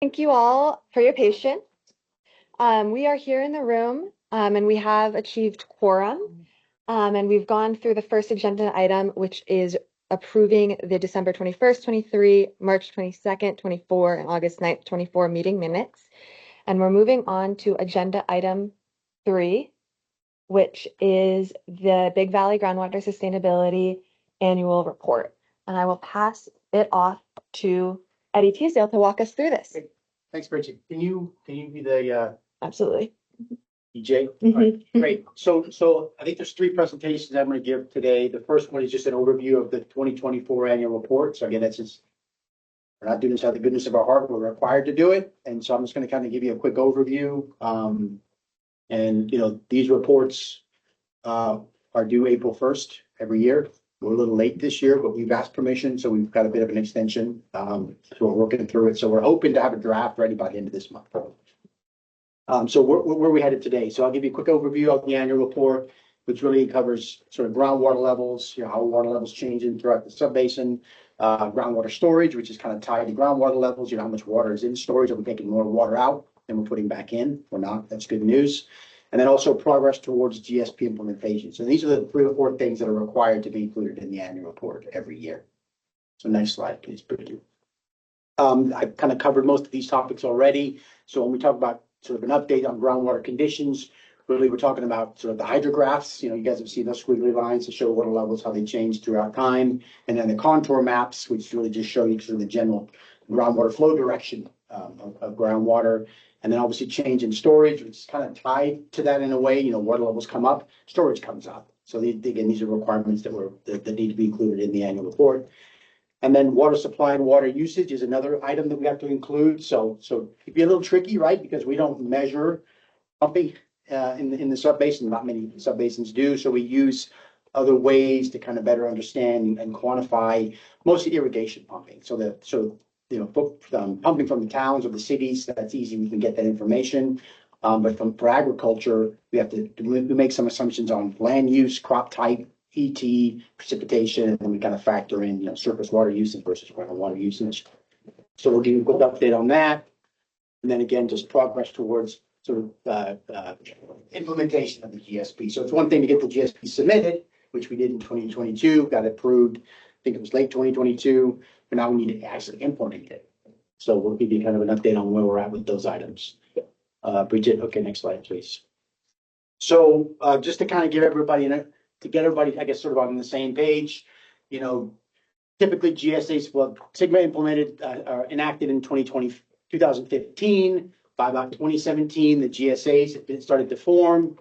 Thank you all for your patience. We are here in the room and we have achieved quorum. And we've gone through the first agenda item, which is approving the December 21st, 23, March 22nd, 24, and August 9th, 24 meeting minutes. And we're moving on to agenda item 3, which is the Big Valley Groundwater Sustainability Annual Report. And I will pass it off to Eddie Teasdale to walk us through this. Thanks, Bridget. Can you be the Absolutely. DJ? All right, great. So I think there's 3 presentations I'm going to give today. The first one is just an overview of the 2024 annual report. So again, that's just, we're not doing this out of the goodness of our heart. We're required to do it. And so I'm just going to kind of give you a quick overview. And these reports are due April 1st every year. We're a little late this year, but we've asked permission, so we've got a bit of an extension. So we're working through it. So we're hoping to have a draft ready by the end of this month. So where are we headed today? So I'll give you a quick overview of the annual report, which really covers sort of groundwater levels, how water levels changing throughout the subbasin, groundwater storage, which is kind of tied to groundwater levels, how much water is in storage. Are we taking more water out than we're putting back in or not? That's good news. And then also progress towards GSP implementation. So these are the 3 or 4 things that are required to be included in the annual report every year. So next slide, please. I've kind of covered most of these topics already. So when we talk about sort of an update on groundwater conditions, really we're talking about sort of the hydrographs. You guys have seen those squiggly lines to show water levels, how they change throughout time. And then the contour maps, which really just show you sort of the general groundwater flow direction of groundwater. And then obviously change in storage, which is kind of tied to that in a way. Water levels come up, storage comes up. So again, these are requirements that need to be included in the annual report. And then water supply and water usage is another item that we have to include. So it'd be a little tricky, right? Because we don't measure pumping in the subbasin. Not many subbasins do. So we use other ways to kind of better understand and quantify mostly irrigation pumping. Pumping from the towns or the cities, that's easy. We can get that information. But for agriculture, we have to make some assumptions on land use, crop type, ET, precipitation, and then we kind of factor in, surface water usage versus groundwater usage. So we'll give you a quick update on that. And then again, just progress towards sort of implementation of the GSP. So it's one thing to get the GSP submitted, which we did in 2022, got approved. I think it was late 2022. But now we need to actually implement it. So we'll give you kind of an update on where we're at with those items. Bridget, okay, next slide, please. So just to kind of give everybody, I guess, sort of on the same page, typically GSAs, SGMA implemented, are enacted in 2015. By about 2017, the GSAs started to form.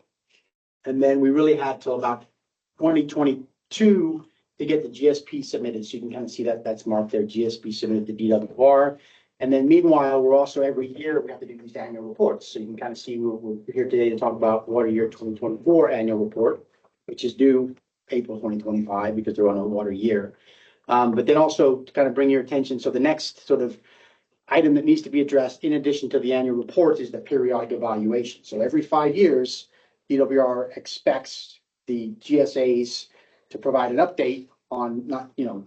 And then we really had till about 2022 to get the GSP submitted. So you can kind of see that that's marked there, GSP submitted to DWR. And then meanwhile, we're also every year, we have to do these annual reports. So you can kind of see we're here today to talk about water year 2024 annual report, which is due April 2025 because they're on a water year. But then also to kind of bring your attention. So the next sort of item that needs to be addressed in addition to the annual report is the periodic evaluation. So every 5 years, DWR expects the GSAs to provide an update on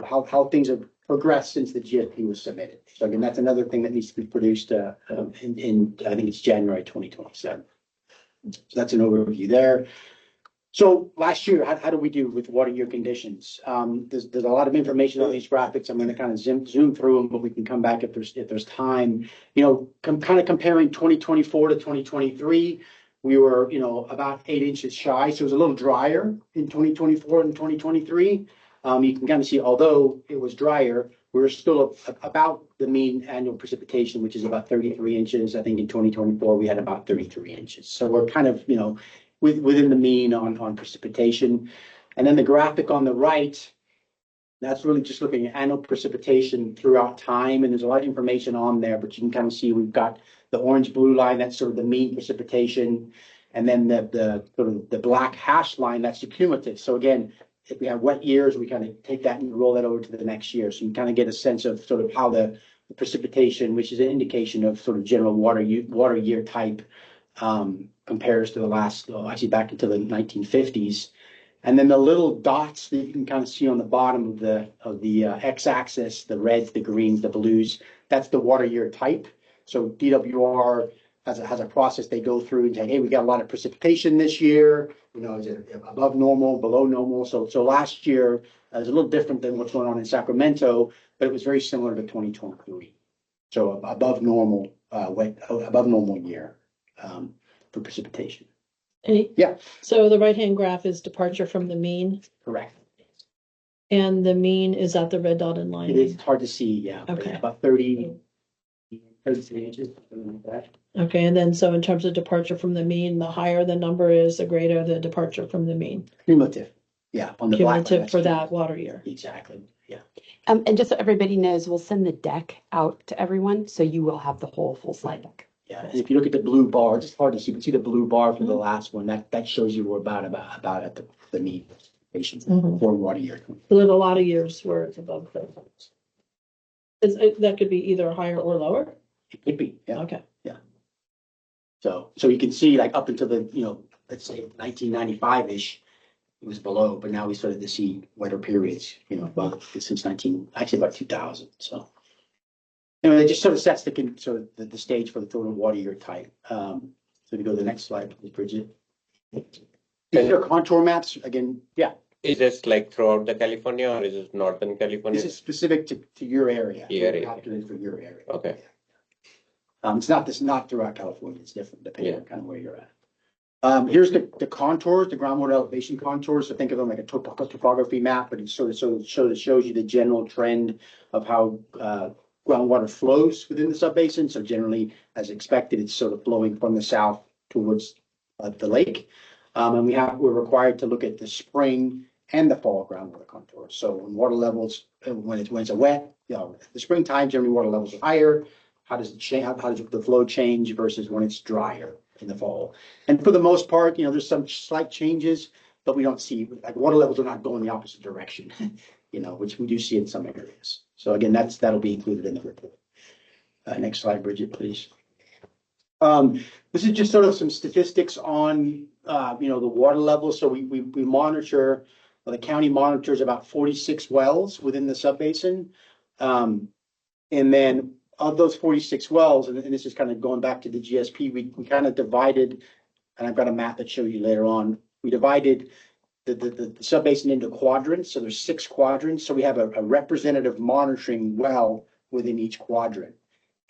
how things have progressed since the GSP was submitted. So again, that's another thing that needs to be produced in I think it's January 2027. So that's an overview there. So last year, how do we do with water year conditions? There's a lot of information on these graphics. I'm going to kind of zoom through them, but we can come back if there's time. Kind of comparing 2024 to 2023. We were, about 8 inches shy. So it was a little drier in 2024 and 2023. You can kind of see, although it was drier, we were still about the mean annual precipitation, which is about 33 inches. I think in 2024, we had about 33 inches. So we're kind of, within the mean on precipitation. And then the graphic on the right, that's really just looking at annual precipitation throughout time. And there's a lot of information on there, but you can kind of see we've got the orange blue line, that's sort of the mean precipitation. And then the sort of the black hash line, that's the cumulative. So again, if we have wet years, we kind of take that and roll that over to the next year. So you can kind of get a sense of sort of how the precipitation, which is an indication of sort of general water year type, compares to the last, actually back into the 1950s. And then the little dots that you can kind of see on the bottom of the x-axis, the reds, the greens, the blues, that's the water year type. So DWR has a process they go through and say, hey, we got a lot of precipitation this year, is it above normal, below normal? So last year was a little different than what's going on in Sacramento, but it was very similar to 2023. So above normal, above normal year for precipitation. Yeah. So the right-hand graph is departure from the mean, Correct. and the mean is at the red dotted line. It is hard to see, yeah. Okay. About 33 inches, something like that. Okay, and then so in terms of departure from the mean, the higher the number is, the greater the departure from the mean. Cumulative, yeah. On the black line, Cumulative that's for that cumulative. water year. Exactly, yeah. And just so everybody knows, we'll send the deck out to everyone, so you will have the whole full slide deck. Yeah, and if you look at the blue bar, it's hard to see, you can see the blue bar for the last one, that shows you we're about at the mean patients for water year. So there's a lot of years where it's above those. That could be either higher or lower? It could be, yeah. Okay. So you can see like up until the, let's say 1995-ish, it was below, but now we started to see wetter periods, above since actually about 2000. So anyway, it just sort of sets the stage for the total water year type. So if you go to the next slide, please, Bridget. These are contour maps again. Yeah. Is this like throughout the California or is it Northern California? This is specific to your area. Your area. Calculated for your area. Okay. It's not throughout California. It's different depending on kind of where you're at. Here's the contours, the groundwater elevation contours. So think of them like a topography map, but it shows you the general trend of how groundwater flows within the subbasin. So generally, as expected, it's sort of flowing from the south towards the lake. And we're required to look at the spring and the fall groundwater contours. So when water levels, when it's wet, the springtime generally water levels are higher. How does it change? How does the flow change versus when it's drier in the fall? And for the most part, there's some slight changes, but we don't see like water levels are not going the opposite direction, which we do see in some areas. So again, that'll be included in the report. Next slide, Bridget, please. This is just sort of some statistics on the water level. So we monitor, the county monitors about 46 wells within the subbasin, and then of those 46 wells, and this is kind of going back to the GSP, we kind of divided, and I've got a map that show you later on. We divided the subbasin into quadrants. So there's 6 quadrants. So we have a representative monitoring well within each quadrant.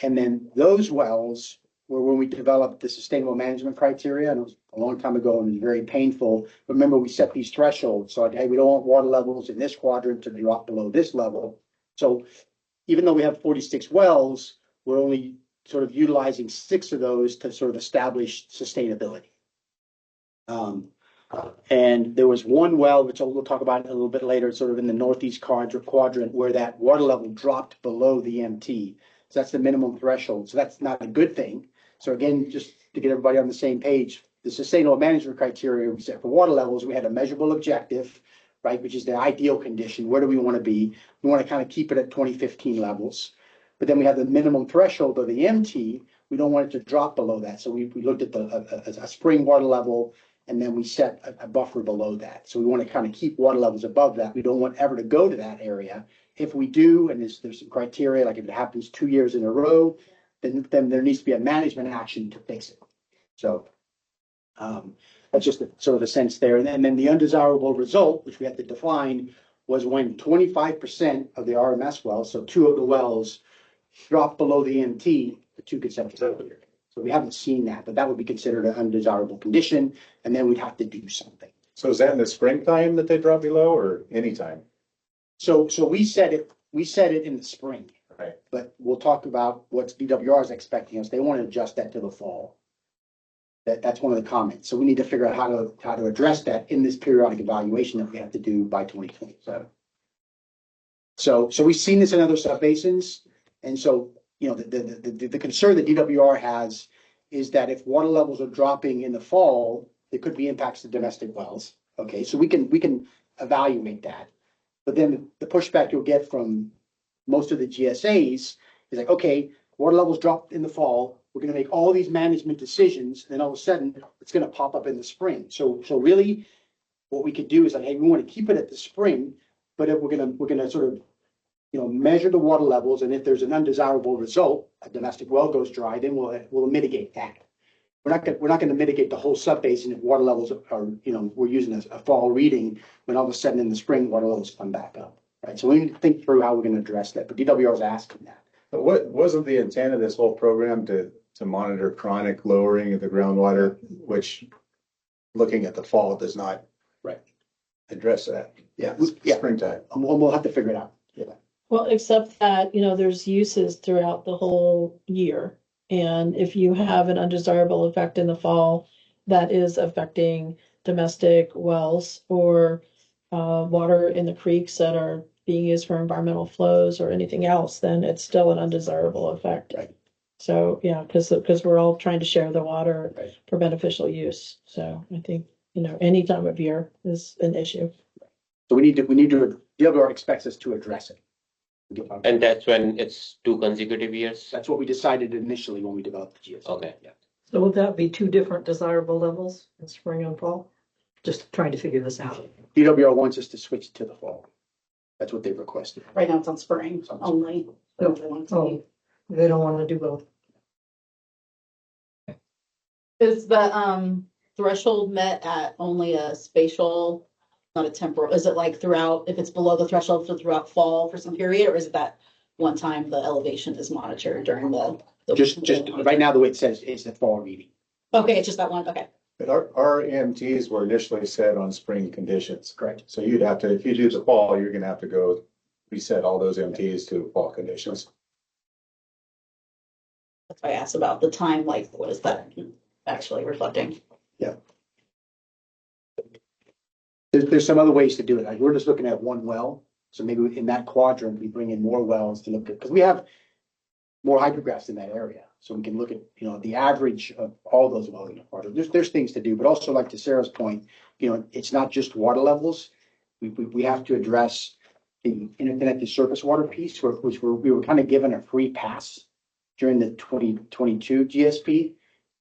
And then those wells were when we developed the sustainable management criteria, and it was a long time ago and it was very painful. Remember, we set these thresholds. So, hey, we don't want water levels in this quadrant to drop below this level. So even though we have 46 wells, we're only sort of utilizing 6 of those to sort of establish sustainability. And there was one well, which we'll talk about a little bit later, sort of in the northeast quadrant, where that water level dropped below the MT. So that's the minimum threshold. So that's not a good thing. So again, just to get everybody on the same page, the sustainable management criteria we set for water levels, we had a measurable objective, right, which is the ideal condition. Where do we want to be? We want to kind of keep it at 2015 levels. But then we have the minimum threshold of the MT. We don't want it to drop below that. So we looked at a spring water level, and then we set a buffer below that. So we want to kind of keep water levels above that. We don't want ever to go to that area. If we do, and there's some criteria, like if it happens 2 years in a row, then there needs to be a management action to fix it. So that's just sort of the sense there. And then the undesirable result, which we have to define, was when 25% of the RMS wells, so 2 of the wells, dropped below the MT for 2 consecutive years. So we haven't seen that, but that would be considered an undesirable condition, and then we'd have to do something. So is that in the springtime that they drop below, or anytime? So we set it in the spring. Right. But we'll talk about what DWR is expecting us. They want to adjust that to the fall. That's one of the comments. So we need to figure out how to address that in this periodic evaluation that we have to do by 2027. So we've seen this in other subbasins, and so the concern that DWR has is that if water levels are dropping in the fall, there could be impacts to domestic wells. Okay, so we can evaluate that, but then the pushback you'll get from most of the GSAs is like, okay, water levels dropped in the fall. We're going to make all these management decisions, and then all of a sudden it's going to pop up in the spring. So really, what we could do is like, hey, we want to keep it at the spring, but if we're going to sort of measure the water levels, and if there's an undesirable result, a domestic well goes dry, then we'll mitigate that. We're not gonna mitigate the whole subbasin if water levels are, we're using a fall reading, when all of a sudden in the spring, water levels come back up, right? So we need to think through how we're gonna address that, but DWR is asking that. But what, wasn't the intent of this whole program to monitor chronic lowering of the groundwater, which looking at the fall does not Right. address that? Yeah. Springtime. We'll have to figure it out. Yeah. Well, except that, there's uses throughout the whole year. And if you have an undesirable effect in the fall that is affecting domestic wells or water in the creeks that are being used for environmental flows or anything else, then it's still an undesirable effect. Right. So, yeah, because we're all trying to share the water Right. for beneficial use. So I think, any time of year is an issue. So we need to, DWR expects us to address it. And that's when it's 2 consecutive years? That's what we decided initially when we developed the GSA. Okay. Yeah. So would that be 2 different desirable levels in spring and fall? Just trying to figure this out. DWR wants us to switch to the fall. That's what they've requested. Right now it's on spring only. They don't really want it to be. They don't want to do both. Is the threshold met at only a spatial, not a temporal? Is it like throughout, if it's below the threshold for throughout fall for some period, or is it that one time the elevation is monitored during the? Just right now, the way it says is the fall reading. Okay, it's just that one, okay. But our EMTs were initially set on spring conditions. Correct. So you'd have to, if you do the fall, you're gonna have to go reset all those EMTs to fall conditions. That's why I asked about the time, like what is that actually reflecting? There's some other ways to do it. Like we're just looking at one well. So maybe in that quadrant, we bring in more wells to look at, because we have more hydrographs in that area. So we can look at, the average of all those wells in the quadrant. There's things to do, but also like to Sarah's point, it's not just water levels. We have to address the interconnected surface water piece, which we were kind of given a free pass during the 2022 GSP.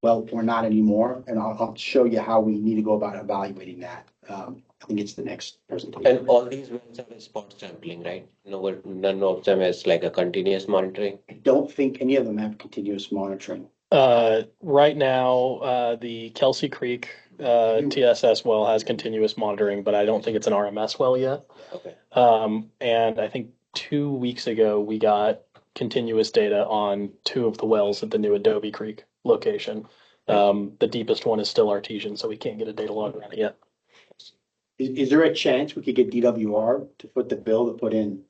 Well, we're not anymore, and I'll show you how we need to go about evaluating that. I think it's the next presentation. And all these wells are spot sampling, right? None of them is like a continuous monitoring? I don't think any of them have continuous monitoring. Right now, the Kelsey Creek TSS well has continuous monitoring, but I don't think it's an RMS well yet. Okay. And I think 2 weeks ago, we got continuous data on 2 of the wells at the new Adobe Creek location. The deepest one is still artesian, so we can't get a data log on it yet. Is there a chance we could get DWR to foot the bill to put in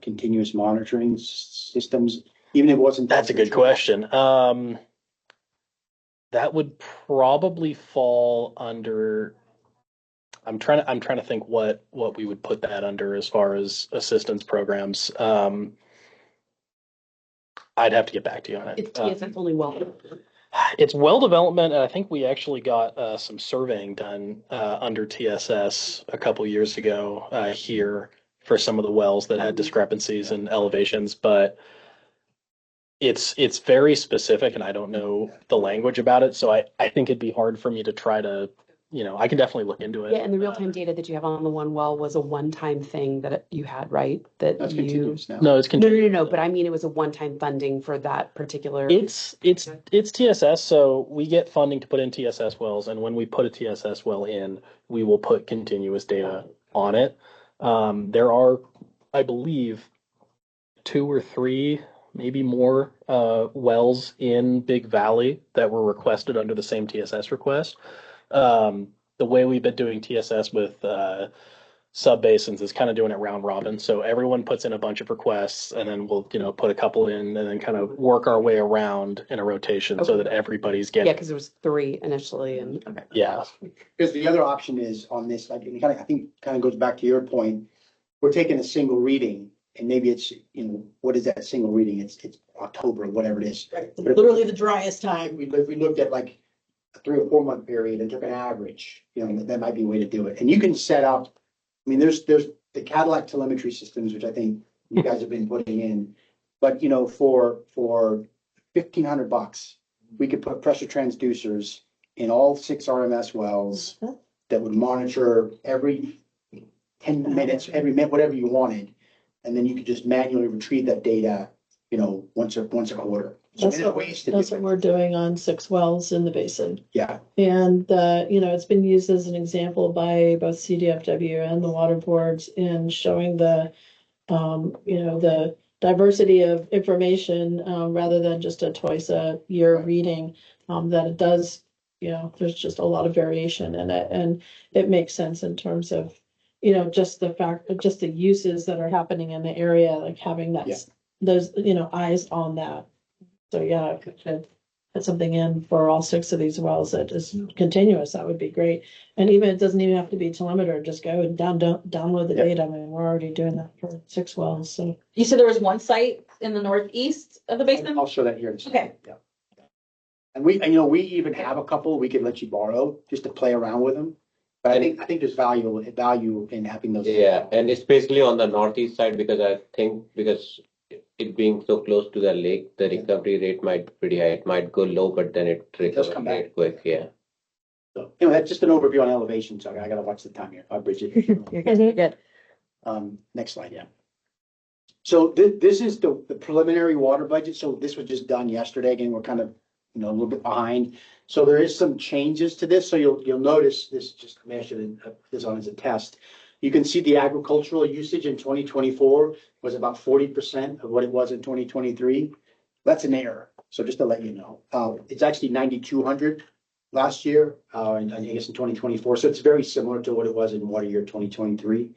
continuous monitoring systems, even if it wasn't? That's a good question. That would probably fall under. I'm trying to think what we would put that under as far as assistance programs. I'd have to get back to you on it. It's only well. It's well development, and I think we actually got some surveying done under TSS a couple years ago here for some of the wells that had discrepancies in elevations, but it's very specific, and I don't know the language about it, so I think it'd be hard for me to try to, I can definitely look into it. Yeah, and the real-time data that you have on the one well was a one-time thing that you had, right? That's continuous now. No, it's continuous. No, but I mean, it was a one-time funding for that particular. It's TSS, so we get funding to put in TSS wells, and when we put a TSS well in, we will put continuous data on it. There are, I believe, 2 or 3, maybe more wells in Big Valley that were requested under the same TSS request. The way we've been doing TSS with sub-basins is kind of doing it round robin. So everyone puts in a bunch of requests, and then we'll, put a couple in, and then kind of work our way around in a rotation so that everybody's getting. Yeah, because there was 3 initially, and okay. Yeah. Because the other option is on this, like, and I think kind of goes back to your point. We're taking a single reading, and maybe it's, what is that single reading? It's October, whatever it is. Right. Literally the driest time. If we looked at like a 3 or 4 month period and took an average, that might be a way to do it. And you can set up, there's the Cadillac telemetry systems, which I think you guys have been putting in, but for $1,500, we could put pressure transducers in all 6 RMS wells that would monitor every 10 minutes, every minute, whatever you wanted. and then you could just manually retrieve that data, once a quarter. So That's there's ways to do what it. we're doing on 6 wells in the basin. Yeah, And, it's been used as an example by both CDFW and the water boards in showing the diversity of information, rather than just a twice a year Right. reading, that it does, there's just a lot of variation in it, and it makes sense in terms of, just the fact, just the uses that are happening in the area, like having that, Yeah. those, eyes on that. So, yeah, if we could put something in for all 6 of these wells that is continuous, that would be great. And even, it doesn't even have to be telemeter, just go and download the Yeah. data. I mean, we're already doing that for 6 wells, so. You said there was one site in the northeast of the basin? I'll show that here in a second. Okay. Yeah. And we even have a couple we could let you borrow just to play around with them. But I think there's value in having those. Yeah, and especially on the northeast side, because I think because it being so close to the lake, the recovery rate might be pretty high. It might go low, but then it does recovers come back. very quick. Yeah. So, that's just an overview on elevation. So I gotta watch the time here. Bridget. You're good, you're good. Next slide, yeah. So this is the preliminary water budget. So this was just done yesterday. Again, we're kind of, a little bit behind. So there is some changes to this. So you'll notice this, just measured this on as a test. You can see the agricultural usage in 2024 was about 40% of what it was in 2023. That's an error. So just to let you know, it's actually 9,200 last year, and I guess in 2024. So it's very similar to what it was in water year 2023.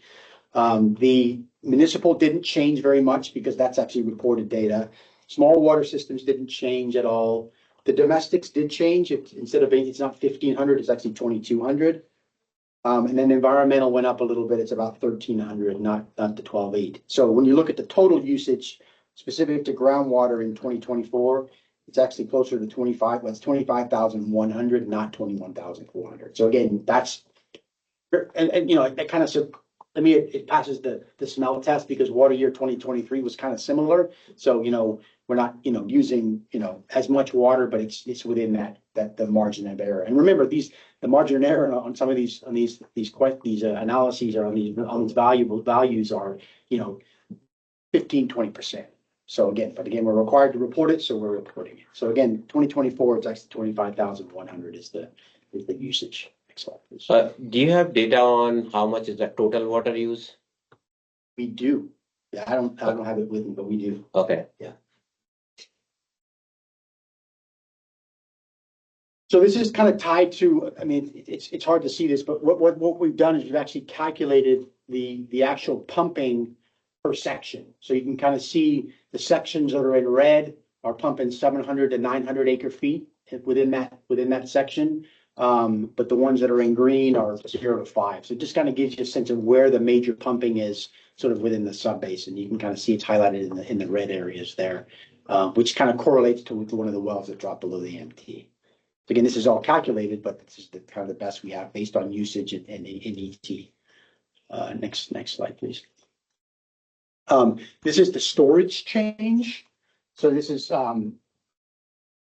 The municipal didn't change very much because that's actually reported data. Small water systems didn't change at all. The domestics did change. Instead of it's not 1,500, it's actually 2,200. And then environmental went up a little bit. It's about 1,300, not the 12,800. So when you look at the total usage specific to groundwater in 2024, it's actually closer to 25. Well, it's 25,100, not 21,400. So again, that's and it kind of it passes the smell test because water year 2023 was kind of similar. So we're not using as much water, but it's within that the margin of error. And remember, the margin of error on some of these analyses or on these valuable values are 15-20%. So again, we're required to report it, so we're reporting it. So again, 2024, it's actually 25,100 is the usage. Next slide, please. Do you have data on how much is the total water use? We do. Yeah, I don't have it with me, but we do. Okay. So this is kind of tied to, it's hard to see this, but what we've done is we've actually calculated the actual pumping per section. So you can kind of see the sections that are in red are pumping 700 to 900 acre feet within that section. But the ones that are in green are 0 to 5. So it just kind of gives you a sense of where the major pumping is sort of within the sub-basin. You can kind of see it's highlighted in the red areas there, which kind of correlates to one of the wells that dropped below the MT. So again, this is all calculated, but this is kind of the best we have based on usage and ET. Next slide, please. This is the storage change. So this is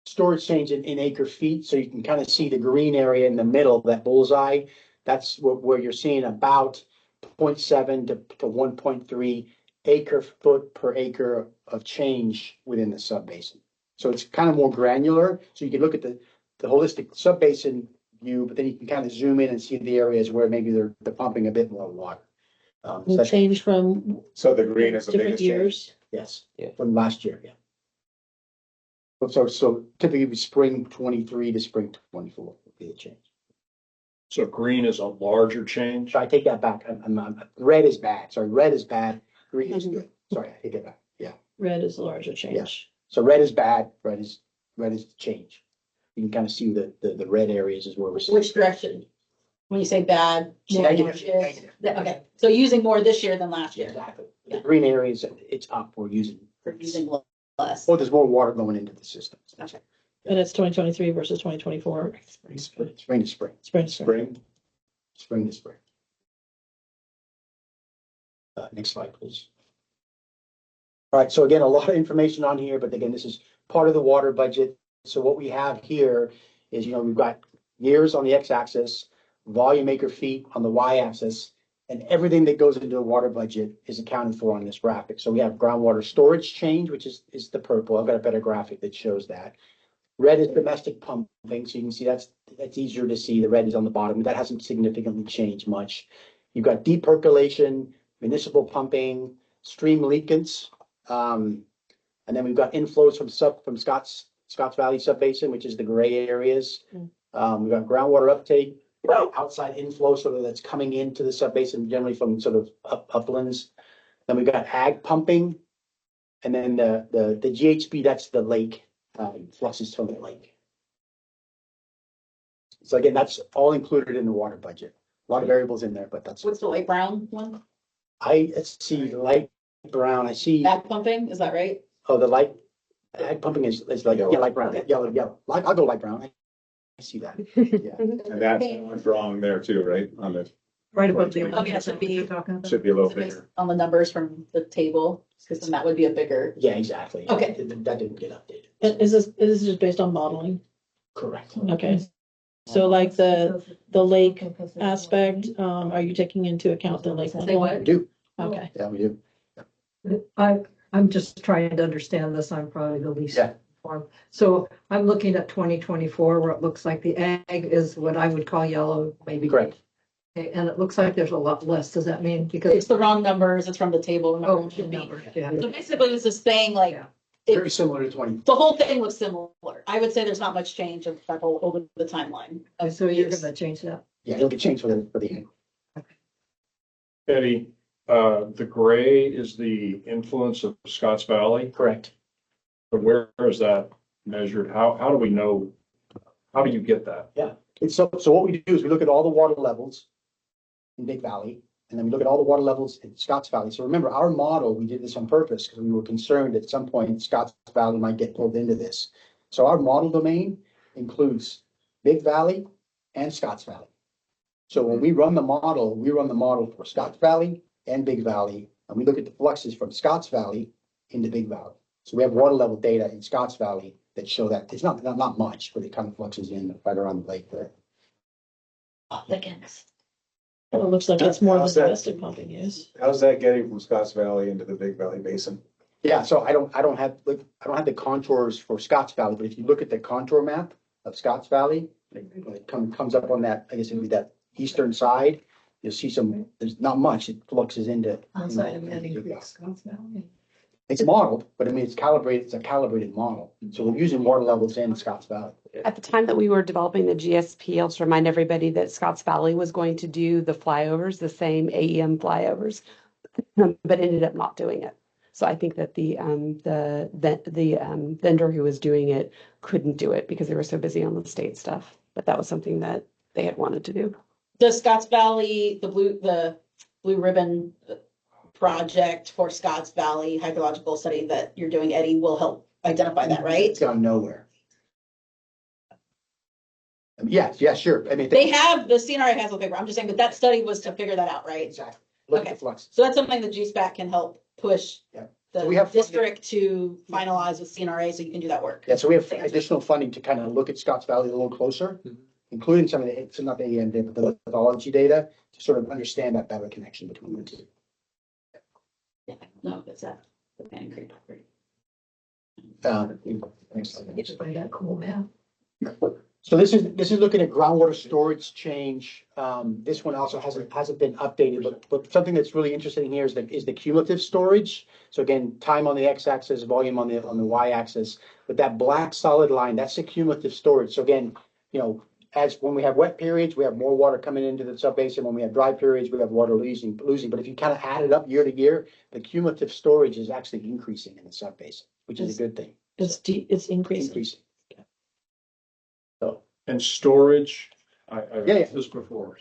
storage change in acre feet. So you can kind of see the green area in the middle, that bullseye. That's where you're seeing about 0.7 to 1.3 acre foot per acre of change within the subbasin. So it's kind of more granular. So you can look at the holistic subbasin view, but then you can kind of zoom in and see the areas where maybe they're pumping a bit more water. Will change from So the green is the different biggest change. years. Yes, Yeah. from last year, yeah. So typically it was spring 23 to spring 24 would be the change. So green is a larger change? So I take that back. Red is bad. Sorry, red is bad. Green is good. Sorry, I take it back. Yeah. Red is a larger change. So red is bad. Red is the change. You can kind of see the red areas is where we're seeing. Which direction? When you say bad? Negative. Okay, so using more this year than last year. Exactly. The green areas, it's up. We're using. We're using less. Well, there's more water going into the system. Okay. And it's 2023 versus 2024. Spring to spring. Spring to spring. Spring to spring. Next slide, please. All right, so again, a lot of information on here, but again, this is part of the water budget. So what we have here is, we've got years on the x-axis, volume acre feet on the y-axis, And everything that goes into a water budget is accounted for on this graphic. So we have groundwater storage change, which is the purple. I've got a better graphic that shows that. Red is domestic pumping, so you can see that's easier to see. The red is on the bottom. That hasn't significantly changed much. You've got deep percolation, municipal pumping, stream leakage, and then we've got inflows from Scotts Valley Subbasin, which is the gray areas. We've got groundwater uptake, outside inflow, sort of that's coming into the subbasin, generally from sort of uplands. Then we've got ag pumping, and then the GHB, that's the lake, fluxes from the lake. So again, that's all included in the water budget. A lot of variables in there, but that's, What's the light brown one? let's see, light brown, I see, Back pumping, is that right? oh, the light, ag pumping is like, yeah, light brown, yellow. I'll go light brown. I see that, yeah. And that's wrong there too, right? On the, Right above the. Okay, that should be- You're talking about? should be a little Is it based bigger. on the numbers from the table, because then that would be a bigger. Yeah, exactly. Okay. That didn't get updated. And is this just based on modeling? Correct. Okay, so like the lake aspect, are you taking into account the lake? Say what? We do, Okay, yeah, we do. I'm just trying to understand this. I'm probably the least Yeah. informed. So I'm looking at 2024 where it looks like the ag is what I would call yellow, maybe. Correct. Okay, and it looks like there's a lot less. Does that mean It's because? the wrong numbers, it's from the table. remember, Oh, it should be. number, yeah. So basically, this is saying like, Yeah. Very similar to 20. the whole thing looks similar. I would say there's not much change of that whole over the timeline. of So you're use. gonna change that? Yeah, it'll get changed for the. Eddie, the gray is the influence of Scotts Valley, Correct. but where is that measured? How do we know? How do you get that? It's so what we do is we look at all the water levels in Big Valley, and then we look at all the water levels in Scotts Valley. So remember, our model, we did this on purpose because we were concerned at some point Scotts Valley might get pulled into this. So our model domain includes Big Valley and Scotts Valley. So when we run the model for Scotts Valley and Big Valley, and we look at the fluxes from Scotts Valley into Big Valley. So we have water level data in Scotts Valley that show that it's not much, but it kind of fluxes in right around the lake there. Oh, thickens. well, it looks like it's more of How's a that? domestic pumping use. How's that getting from Scotts Valley into the Big Valley Basin? Yeah, so I don't have the contours for Scotts Valley, but if you look at the contour map of Scotts Valley, when it comes up on that, I guess it'd be that eastern side, you'll see there's not much, it fluxes into. Outside of Manning Creek, Scotts Valley. It's modeled, but I mean, it's a calibrated model. So we're using water levels in Scotts Valley. At the time that we were developing the GSP, I'll just remind everybody that Scotts Valley was going to do the flyovers, the same AEM flyovers, but ended up not doing it. So I think that the vendor who was doing it couldn't do it because they were so busy on the state stuff. But that was something that they had wanted to do. Does Scotts Valley, the blue ribbon project for Scotts Valley hydrological study that you're doing, Eddie, will help identify that, right? It's gone nowhere. I mean, yeah, sure. I mean, They have, the CNRA has a paper, I'm just saying, but that study was to figure that out, right? exactly. Look at Okay. the flux. So that's something that GSPAC can help push Yeah. So we the have funding. district to finalize with CNRA so you can do that work. Yeah, so we have additional funding to kind of look at Scotts Valley a little closer, including some of the, it's not the AEM data, but the lithology data to sort of understand that better connection between the two. Yeah, no, it's that. the Manning Creek property. Next slide. It's by that cool map. So this is looking at groundwater storage change. This one also hasn't been updated, but something that's really interesting here is the cumulative storage. So again, time on the x-axis, volume on the y-axis, but that black solid line, that's the cumulative storage. So again, as when we have wet periods, we have more water coming into the subbasin. When we have dry periods, we have water losing. But if you kind of add it up year to year, the cumulative storage is actually increasing in the subbasin, which is a good thing. It's increasing. Increasing. And storage, I've Yeah, yeah. asked this before.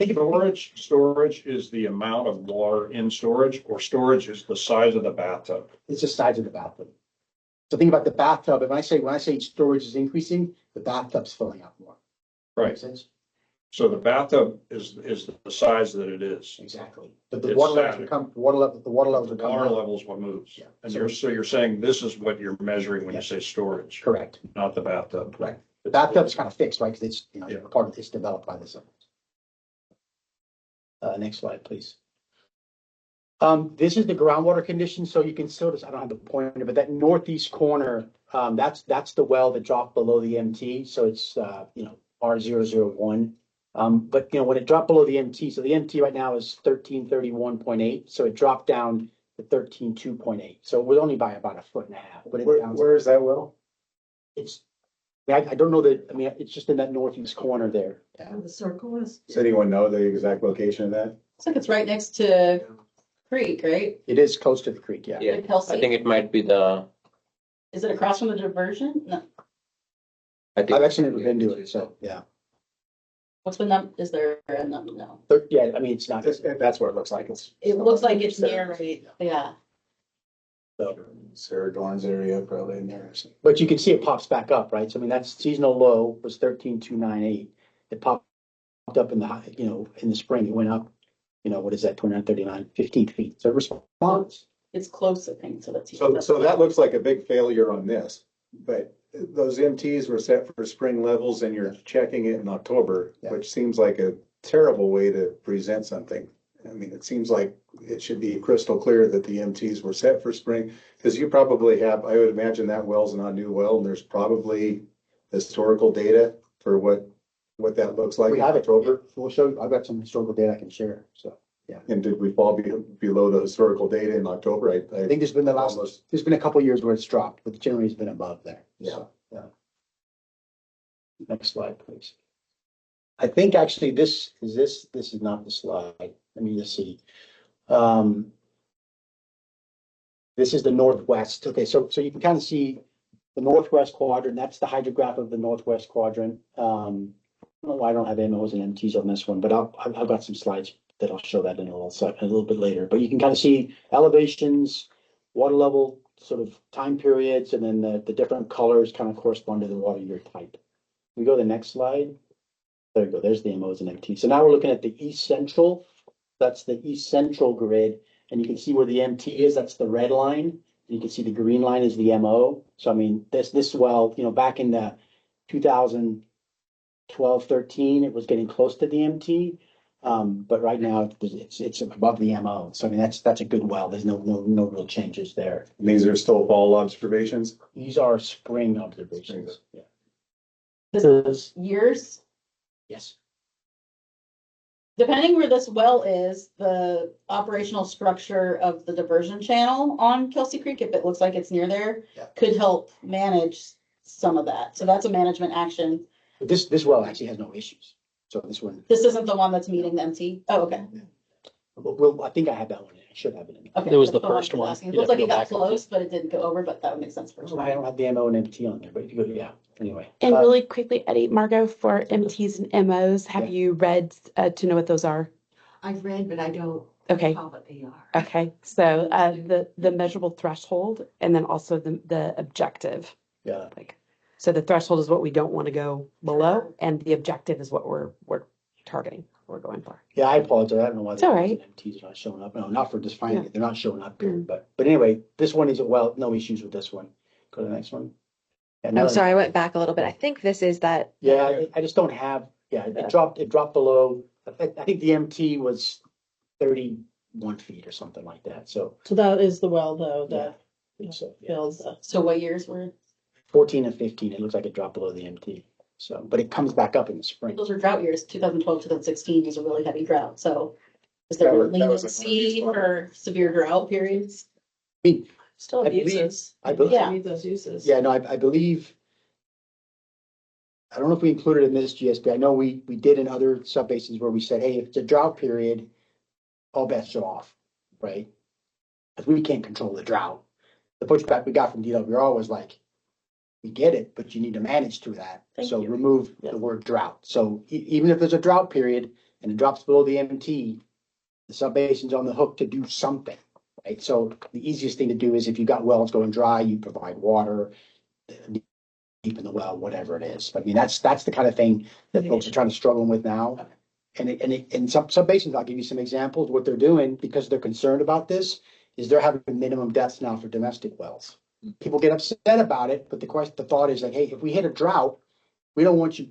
Storage is the amount of water in storage, or storage is the size of the bathtub. It's the size of the bathtub. So think about the bathtub. And when I say storage is increasing, the bathtub's filling up more. Right. Makes sense? So the bathtub is the size that it is. Exactly. But the It's water levels static. become, the water levels The will come water down. level is what moves. Yeah. And you're saying this is what you're measuring when you Yes. say storage, Correct. not the bathtub. Correct. The bathtub's kind of fixed, right? Because it's, Yeah. part of it's developed by the sun. Next slide, please. This is the groundwater condition, so you can sort of, I don't have the pointer, but that northeast corner, that's the well that dropped below the MT, so it's, R001. But when it dropped below the MT, so the MT right now is 1331.8, so it dropped down to 13.2.8. So it was only by about a foot and a half, but Where is that well? it's, I don't know that, it's just in that northeast corner there. Where the circle is. Does anyone know the exact location of that? Looks like it's right next to creek, right? It is close to the creek, yeah. Yeah, Like Kelsey? I think it might be the, Is it across from the diversion? No. I think. I've actually never been to it, so, yeah. What's the is there a number? No. Yeah, it's not. That's what it looks like. It looks like it's near, right? Yeah. Sarah Dorn's area probably in there or something. But you can see it pops back up, right? So that's seasonal low was 13,298. It popped up in in the spring, it went up, what is that, 29, 15 feet. So it responds. It's close, I think, so that's. So that looks like a big failure on this, but those MTs were set for spring levels and you're checking it in October, Yeah. which seems like a terrible way to present something. It seems like it should be crystal clear that the MTs were set for spring, because you probably have, I would imagine that well's not a new well, and there's probably historical data for what that looks like We in have it. October. We'll show you. I've got some historical data I can share. So And did we fall below the historical data in October? I think there's been there's been a couple years where it's dropped, but generally it's been above there. Yeah. So, yeah. Next slide, please. I think actually this is not the slide. Let me just see. This is the northwest. Okay, so you can kind of see the northwest quadrant. That's the hydrograph of the northwest quadrant. I don't know why I don't have MOs and MTs on this one, but I've got some slides that I'll show that in a little bit later. But you can kind of see elevations, water level, sort of time periods, and then the different colors kind of correspond to the water year type. We go to the next slide. There you go. There's the MOs and MTs. So now we're looking at the East Central. That's the East Central grid. And you can see where the MT is. That's the red line. And you can see the green line is the MO. So, this well, back in the 2012, 13, it was getting close to the MT. But right now it's above the MO. So, that's a good well. There's no real changes there. And these are still fall observations? These are spring observations. Yeah. This is years. Yes. Depending where this well is, the operational structure of the diversion channel on Kelsey Creek, if it looks like it's near there, Yeah. could help manage some of that. So that's a management action. But this well actually has no issues. So this one. This isn't the one that's meeting the MT. Oh, okay. Well, I think I have that one. I should have it in. Okay. It was that's the I first was one. asking. It You'd looks have like to it go got back. close, but it didn't go over, but that would make sense first. I don't have the MO and MT on there, but if you go, yeah, anyway. And really quickly, Eddie, Margot, for MTs and MOs, have Yeah. you read to know what those are? I've read, but I don't Okay. recall what they are. Okay, so the measurable threshold and then also the objective. Yeah. So the threshold is what we don't want to go below, and the objective is what we're targeting, we're going for. Yeah, I apologize. I don't know why It's all right. MTs are not showing up. No, not for just finding Yeah. it. They're not showing up here, but anyway, this one is, well, no issues with this one. Go to the next one. Yeah, I'm sorry, I went back a little bit. I think this is that. Yeah, I just don't have, it dropped below, I think the MT was 31 feet or something like that. So, So that is the well though, yeah. that I think so. Yeah. builds. So what years were, 14 and 15, it looks like it dropped below the MT. So, but it comes back up in the spring. those are drought years, 2012, 2016 was a really heavy drought. So is there That was a leniency for severe drought periods? Still I believe- uses. I believe- Yeah. Need those uses. Yeah, no, I believe, I don't know if we included it in this GSP. I know we did in other subbasins where we said, hey, if it's a drought period, all bets are off, right? Because we can't control the drought. The pushback we got from DWR was like, we get it, but you need to manage through that. Thank So you. remove Yeah. the word drought. So even if there's a drought period and it drops below the MT, the subbasin's on the hook to do something, right? So the easiest thing to do is if you've got wells going dry, you provide water, deep in the well, whatever it is. I mean, that's the kind of thing that folks are trying to struggle with now. And some basins, I'll give you some examples. What they're doing, because they're concerned about this, is they're having minimum depths now for domestic wells. People get upset about it, but the thought is like, hey, if we hit a drought, we don't want you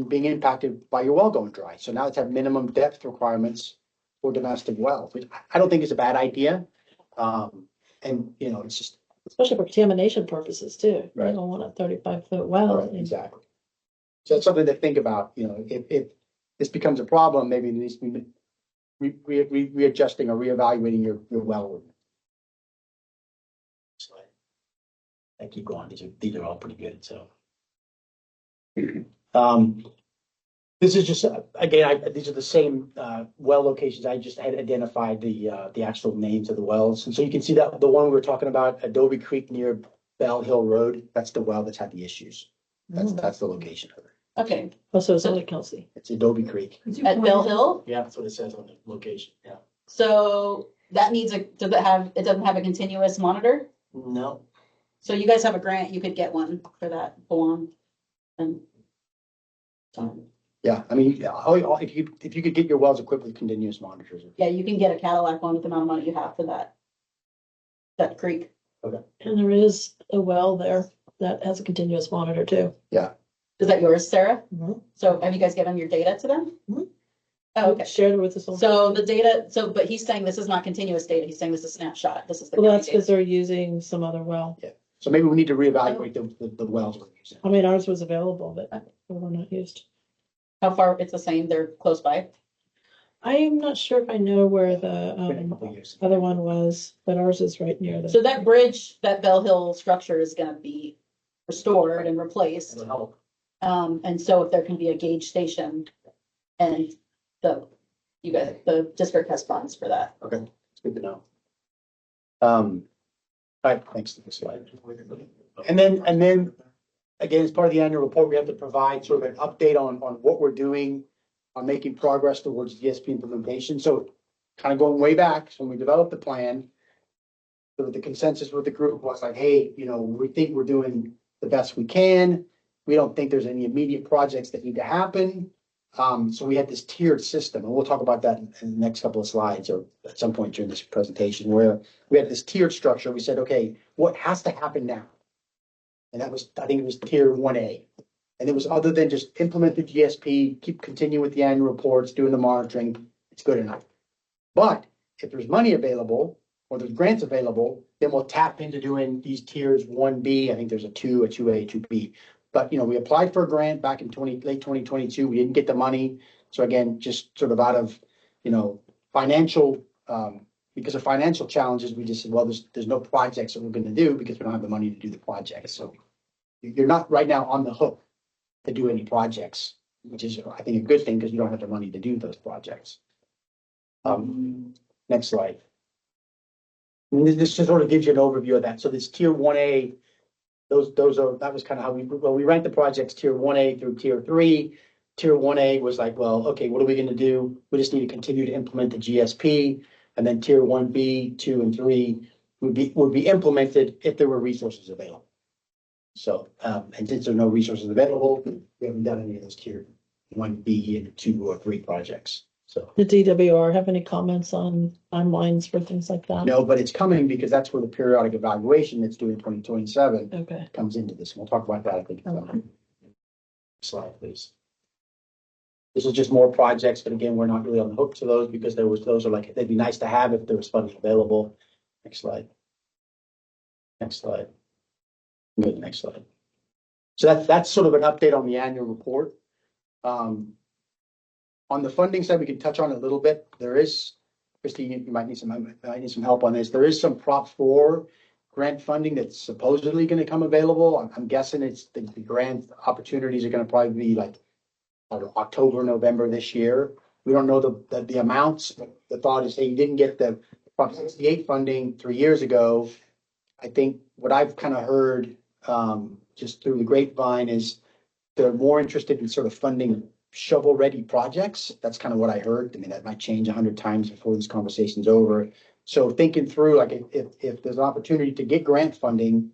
being impacted by your well going dry. So now let's have minimum depth requirements for domestic wells, which I don't think is a bad idea. And, you know, it's just, Especially for contamination purposes too. You Right. don't want a 35-foot well. right, exactly. So it's something to think about, you know, if this becomes a problem, maybe it needs to be readjusting or reevaluating your well. Slide. I keep going, these are all pretty good, so. This is just, again, these are the same, well locations. I just had identified the actual names of the wells. And so you can see that the one we were talking about, Adobe Creek near Bell Hill Road, that's the well that's had the issues. That's the location of it. Okay, Oh, so it's only Kelsey. It's Adobe Creek. at Bell Hill, Yeah, that's what it says on the location, yeah. so that needs does it doesn't have a continuous monitor? No. So you guys have a grant, you could get one for that belong. And. Yeah, I mean, if you could get your wells equipped with continuous monitors. Yeah, you can get a Cadillac one with the amount of money you have for that. That creek. And there is a well there that has a continuous monitor too. Is that yours, Sarah? Mhm. So have you guys given your data to them? Mhm. Oh, okay. Shared it with us all. So the data, but he's saying this is not continuous data. He's saying this is snapshot. This is the. Well, county that's because data. they're using some other well. So maybe we need to reevaluate the wells we're using. I mean, ours was available, but they were not used. How far, it's the same, they're close by. I am not sure if I know where the Been a couple of years. other one was, but ours is right near the. So that bridge, that Bell Hill structure is gonna be restored and replaced. It'll help. And so if there can be a gauge station and the district has funds for that. Okay, it's good to know. All right, thanks to the slide. And then, again, as part of the annual report, we have to provide sort of an update on what we're doing on making progress towards GSP implementation. So kind of going way back, so when we developed the plan, the consensus with the group was like, hey, you know, we think we're doing the best we can. We don't think there's any immediate projects that need to happen. So we had this tiered system, and we'll talk about that in the next couple of slides or at some point during this presentation, where we had this tiered structure. We said, okay, what has to happen now? And that was, I think it was tier 1A. And it was other than just implement the GSP, continue with the annual reports, doing the monitoring, it's good enough. But if there's money available or there's grants available, then we'll tap into doing these tiers 1B. I think there's a 2, a 2A, a 2B. But, you know, we applied for a grant back in late 2022. We didn't get the money. So again, just sort of out of, you know, financial, because of financial challenges, we just said, well, there's no projects that we're going to do because we don't have the money to do the projects. So you're not right now on the hook to do any projects, which is, I think, a good thing because you don't have the money to do those projects. Next slide. And this just sort of gives you an overview of that. So this tier 1A, that was kind of how we ranked the projects tier 1A through tier 3. Tier 1A was like, well, okay, what are we going to do? We just need to continue to implement the GSP. And then tier 1B, 2, and 3 would be implemented if there were resources available. So, and since there are no resources available, we haven't done any of those tier 1B and 2 or 3 projects. So, The DWR have any comments on timelines for things like that? no, but it's coming because that's where the periodic evaluation that's due in 2027 Okay. comes into this. We'll talk about that, I think. Okay. Slide, please. This is just more projects, but again, we're not really on the hook to those because those are like, they'd be nice to have if there was funding available. Next slide. Next slide. Good, next slide. So that's sort of an update on the annual report. On the funding side, we can touch on it a little bit. There is, Christy, you might need some help on this. There is some Prop 4 grant funding that's supposedly going to come available. I'm guessing it's the grant opportunities are going to probably be like October, November this year. We don't know the amounts. But the thought is, hey, you didn't get the Prop 68 funding 3 years ago. I think what I've kind of heard just through the grapevine is they're more interested in sort of funding shovel-ready projects. That's kind of what I heard. I mean, that might change 100 times before this conversation's over. So thinking through, like, if there's an opportunity to get grant funding,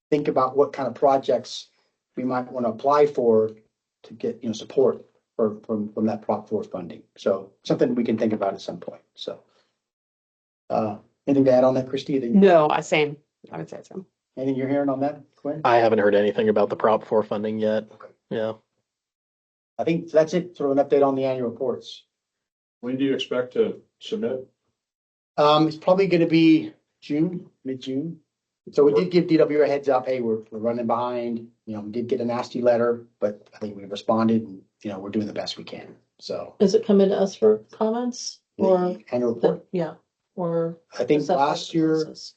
think about what kind of projects we might want to apply for to get, you know, support from that Prop 4 funding. So something we can think about at some point. So anything to add on that, Christy? No, same. I would say so. Anything you're hearing on that, Quinn? I haven't heard anything about the Prop 4 funding yet. Yeah. I think that's it, sort of an update on the annual reports. When do you expect to submit? It's probably gonna be June, mid-June. So we did give DW a heads up, hey, we're running behind, we did get a nasty letter, but I think we responded and, we're doing the best we can, so. Does it come into us for comments or, The annual report, yeah, or? I think is that part of last the year, process?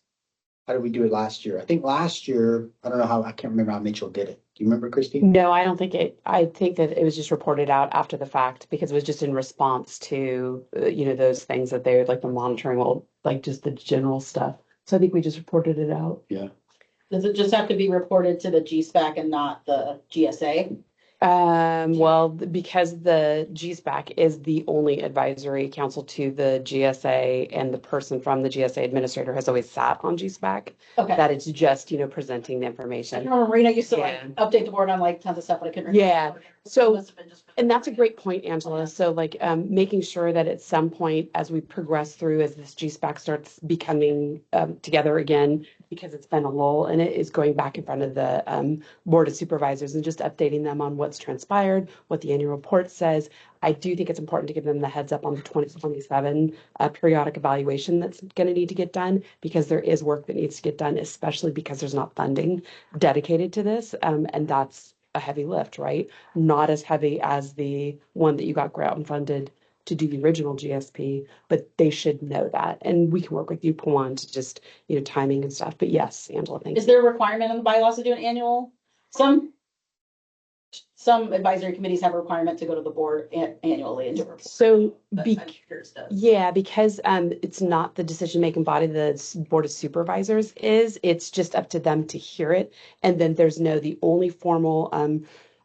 how did we do it last year? I think last year, I don't know how, I can't remember how Mitchell did it. Do you remember, Christine? No, I don't think I think that it was just reported out after the fact because it was just in response to, those things that they like the monitoring, well, like just the general stuff. So I think we just reported it out. Yeah. Does it just have to be reported to the GSPAC and not the GSA? Well, because the GSPAC is the only advisory council to the GSA, and the person from the GSA administrator has always sat on GSPAC. Okay. That it's just, presenting the I information. remember Rena used to Yeah. update the board on tons of stuff, but I couldn't. Yeah. remember. So- It must have been just- And that's a great point, Angela. So making sure that at some point as we progress through, as this GSPAC starts becoming together again, because it's been a lull and it is going back in front of the Board of Supervisors and just updating them on what's transpired, what the annual report says. I do think it's important to give them the heads up on the 2027 periodic evaluation that's going to need to get done, because there is work that needs to get done, especially because there's not funding dedicated to this. And that's a heavy lift, right? Not as heavy as the one that you got grant funded to do the original GSP, but they should know that. And we can work with you, Pawan, to just, timing and stuff. But yes, Angela, thank Is you. there a requirement in the bylaws to do an annual? Some advisory committees have a requirement to go to the board annually and do a report. So, But I'm curious does. yeah, because it's not the decision-making body, the Board of Supervisors is, it's just up to them to hear it. And then the only formal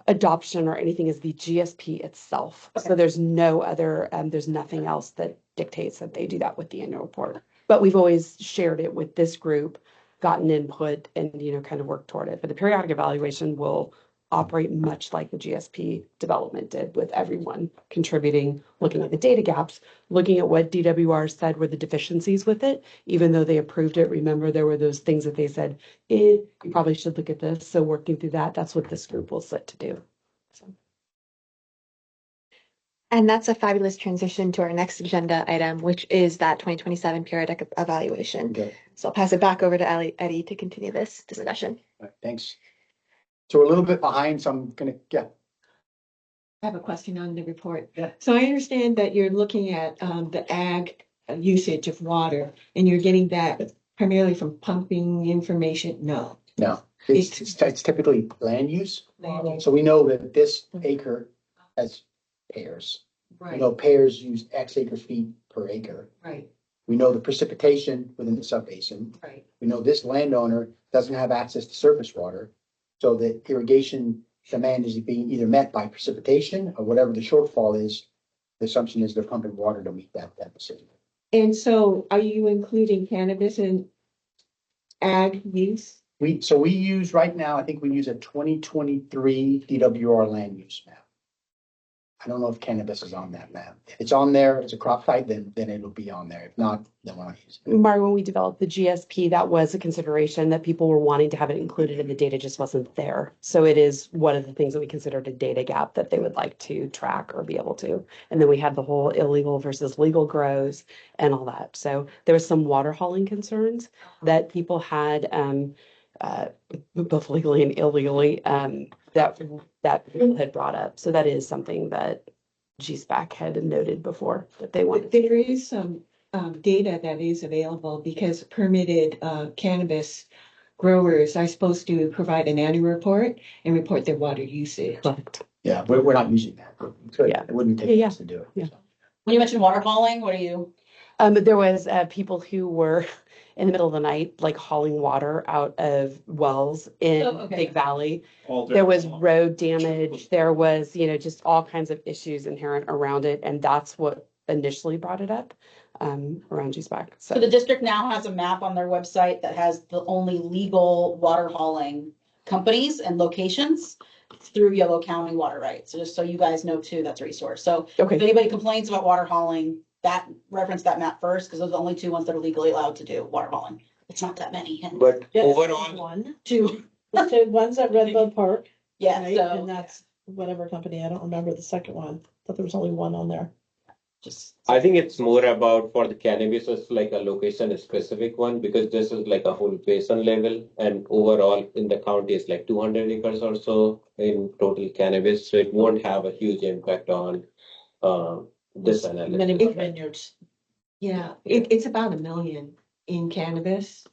adoption or anything is the GSP itself. So there's no other, there's nothing else that dictates that they do that with the annual report. But we've always shared it with this group, gotten input and, kind of worked toward it. But the periodic evaluation will operate much like the GSP development did, with everyone contributing, looking at the data gaps, looking at what DWR said were the deficiencies with it, even though they approved it. Remember, there were those things that they said, you probably should look at this. So working through that, that's what this group will sit to do. So. And that's a fabulous transition to our next agenda item, which is that 2027 periodic evaluation. Okay. So I'll pass it back over to Eddie to continue this discussion. All right, thanks. So we're a little bit behind, so I'm gonna, I have a question on the report. Yeah. So I understand that you're looking at the ag usage of water, and you're getting that primarily from pumping information? No. it's typically land use. Land use. So we know that this acre has pairs. We Right, know pairs use X acre feet per acre. right, We know the precipitation within the subbasin. right. We know this landowner doesn't have access to surface water. So the irrigation demand is being either met by precipitation or whatever the shortfall is. The assumption is they're pumping water to meet that deficit. And so are you including cannabis in ag use? We use right now, I think we use a 2023 DWR land use map. I don't know if cannabis is on that map. If it's on there, it's a crop type, then it'll be on there. If not, then we're not using it. Mark, when we developed the GSP, that was a consideration that people were wanting to have it included, and the data just wasn't there. So it is one of the things that we considered a data gap that they would like to track or be able to. And then we had the whole illegal versus legal grows and all that. So there was some water hauling concerns that people had, both legally and illegally, that people had brought up. So that is something that GSPAC had noted before that they wanted. There is some data that is available because permitted cannabis growers are supposed to provide an annual report and report their water usage. Correct. Yeah, we're not using that. We could. Yeah. It wouldn't take Yeah, us to do it. yeah. So. When you mentioned water hauling, what are you? There was people who were in the middle of the night, like hauling water out of wells in Oh, okay. Big Valley. All There was different. road damage. There was, just all kinds of issues inherent around it. And that's what initially brought it up around GSPAC. So the district now has a map on their website that has the only legal water hauling companies and locations through Yellow County water rights. So just so you guys know too, that's a resource. So if Okay. anybody complains about water hauling, that reference that map first, because those are the only two ones that are legally allowed to do water hauling. It's not that many. But Yeah, overall, one, Two. so one's at Red Bud Park, Yeah, right? so And that's whatever company, I don't remember the second one, but there was only one on there. Just. I think it's more about for the cannabis, it's like a location specific one because this is like a whole basin level and overall in the county it's like 200 acres or so in total cannabis. So it won't have a huge impact on this analysis. Many more vineyards. Yeah, it's about 1 million in cannabis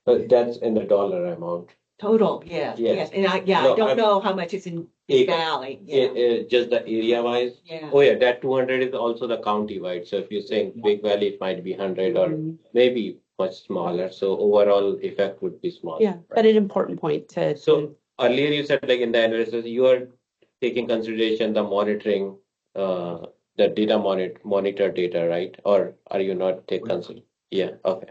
But that's in the dollar amount. total, yeah, Yeah. yes, and I No, don't I'm- know how much is in Acre. Valley, yeah, Just the area wise. yeah. Oh yeah, that 200 is also the county wide. So if you're saying Big Valley, it might be 100 or maybe much smaller. So overall effect would be small. Yeah, but an important point to. So earlier you said like in the analysis, you are taking consideration the monitoring, the data monitor data, right? Or are you not taking consider? Yeah, okay.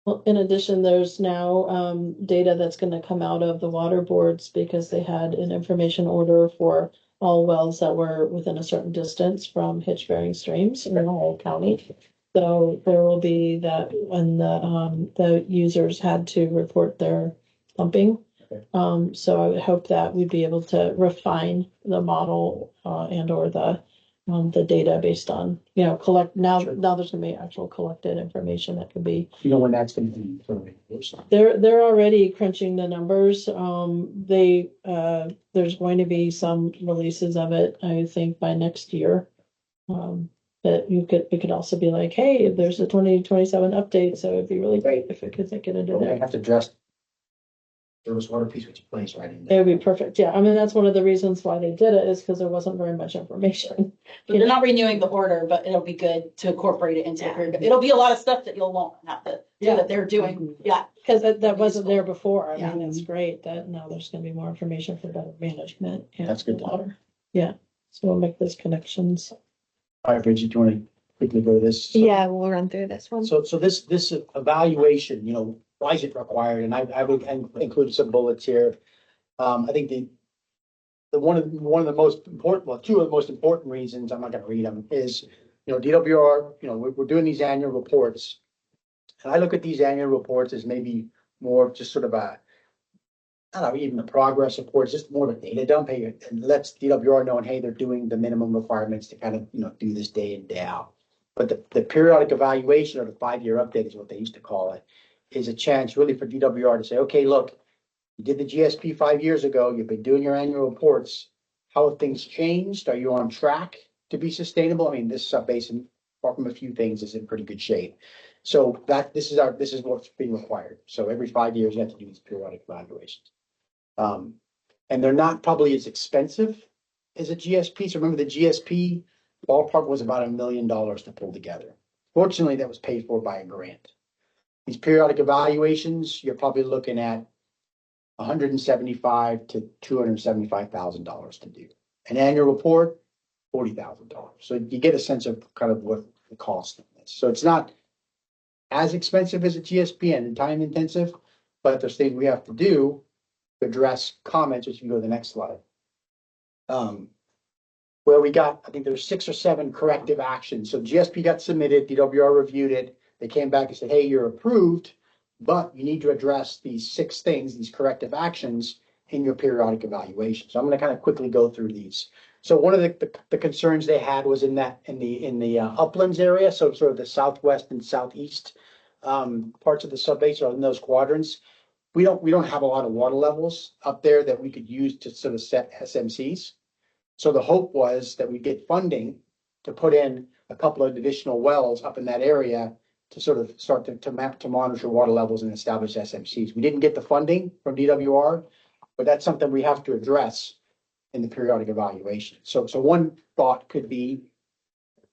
Well, in addition, there's now data that's going to come out of the water boards because they had an information order for all wells that were within a certain distance from hitch-bearing streams in the whole county. So there will be that when the users had to report their pumping. So I would hope that we'd be able to refine the model and or the data based on, collect now there's gonna be actual collected information that could be. You know when that's gonna be sort of. They're already crunching the numbers. There's going to be some releases of it, I think, by next year. That we could also be like, hey, there's a 2027 update, so it'd be really great if we could take it into We there. have to address service water piece which plays right in there. It would be perfect. Yeah, I mean, that's one of the reasons why they did it is because there wasn't very much information. But they're not renewing the order, but it'll be good to incorporate it into it. It'll be a lot of stuff that you'll want, not that, that they're doing. Yeah. Because that wasn't there before. I mean, it's great that now there's gonna be more information for better management and That's good to know. water. Yeah, so we'll make those connections. All right, Bridget, do you want to quickly go to this? Yeah, we'll run through this one. So this evaluation, why is it required? And I would include some bullets here. I think the one of the most important, well, two of the most important reasons, I'm not gonna read them, is, DWR, we're doing these annual reports. And I look at these annual reports as maybe more just sort of I don't know, even the progress reports, just more of a data dump, hey, and lets DWR know, and hey, they're doing the minimum requirements to kind of, do this day in, day out. But the periodic evaluation or the 5-year update is what they used to call it, is a chance really for DWR to say, okay, look, you did the GSP 5 years ago, you've been doing your annual reports. How have things changed? Are you on track to be sustainable? I mean, this sub-basin, apart from a few things, is in pretty good shape. So this is what's being required. So every 5 years, you have to do these periodic evaluations. And they're not probably as expensive as a GSP. So remember the GSP ballpark was about $1 million to pull together. Fortunately, that was paid for by a grant. These periodic evaluations, you're probably looking at $175,000 to $275,000 to do. An annual report, $40,000. So you get a sense of kind of what the cost of this. So it's not as expensive as a GSP and time intensive, but there's things we have to do to address comments, which you can go to the next slide. Where we got, I think there's 6 or 7 corrective actions. So GSP got submitted, DWR reviewed it. They came back and said, hey, you're approved, but you need to address these 6 things, these corrective actions in your periodic evaluation. So I'm going to kind of quickly go through these. So one of the concerns they had was in the uplands area. So sort of the southwest and southeast parts of the sub-basin or in those quadrants. We don't have a lot of water levels up there that we could use to sort of set SMCs. So the hope was that we get funding to put in a couple of additional wells up in that area to sort of start to monitor water levels and establish SMCs. We didn't get the funding from DWR, but that's something we have to address in the periodic evaluation. So one thought could be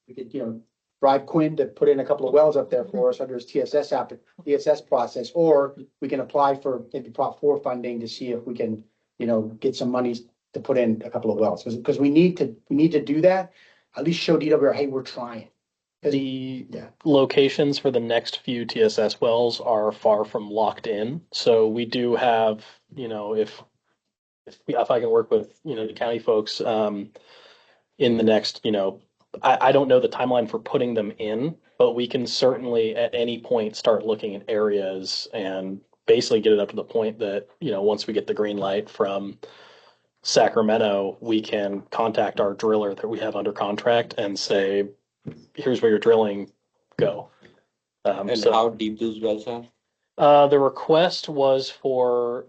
we could, bribe Quinn to put in a couple of wells up there for us under his TSS process, or we can apply for maybe Prop 4 funding to see if we can, get some monies to put in a couple of wells, because we need to do that. At least show DWR, hey, we're trying. The locations for the next few TSS wells are far from locked in. So we do have, if I can work with, the county folks in the next, I don't know the timeline for putting them in, but we can certainly at any point start looking at areas and basically get it up to the point that, once we get the green light from Sacramento, we can contact our driller that we have under contract and say, here's where you're drilling, go. And So how deep those wells are? the request was for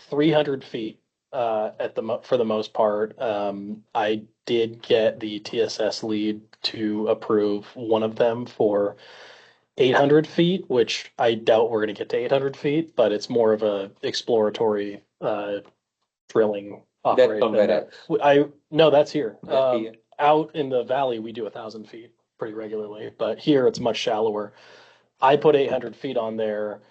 300 feet for the most part. I did get the TSS lead to approve one of them for 800 feet, which I doubt we're going to get to 800 feet, but it's more of a exploratory drilling That's operation. somewhere else. No, that's here. Just here. Out in the valley, we do 1,000 feet pretty regularly, but here it's much shallower. I put 800 feet on there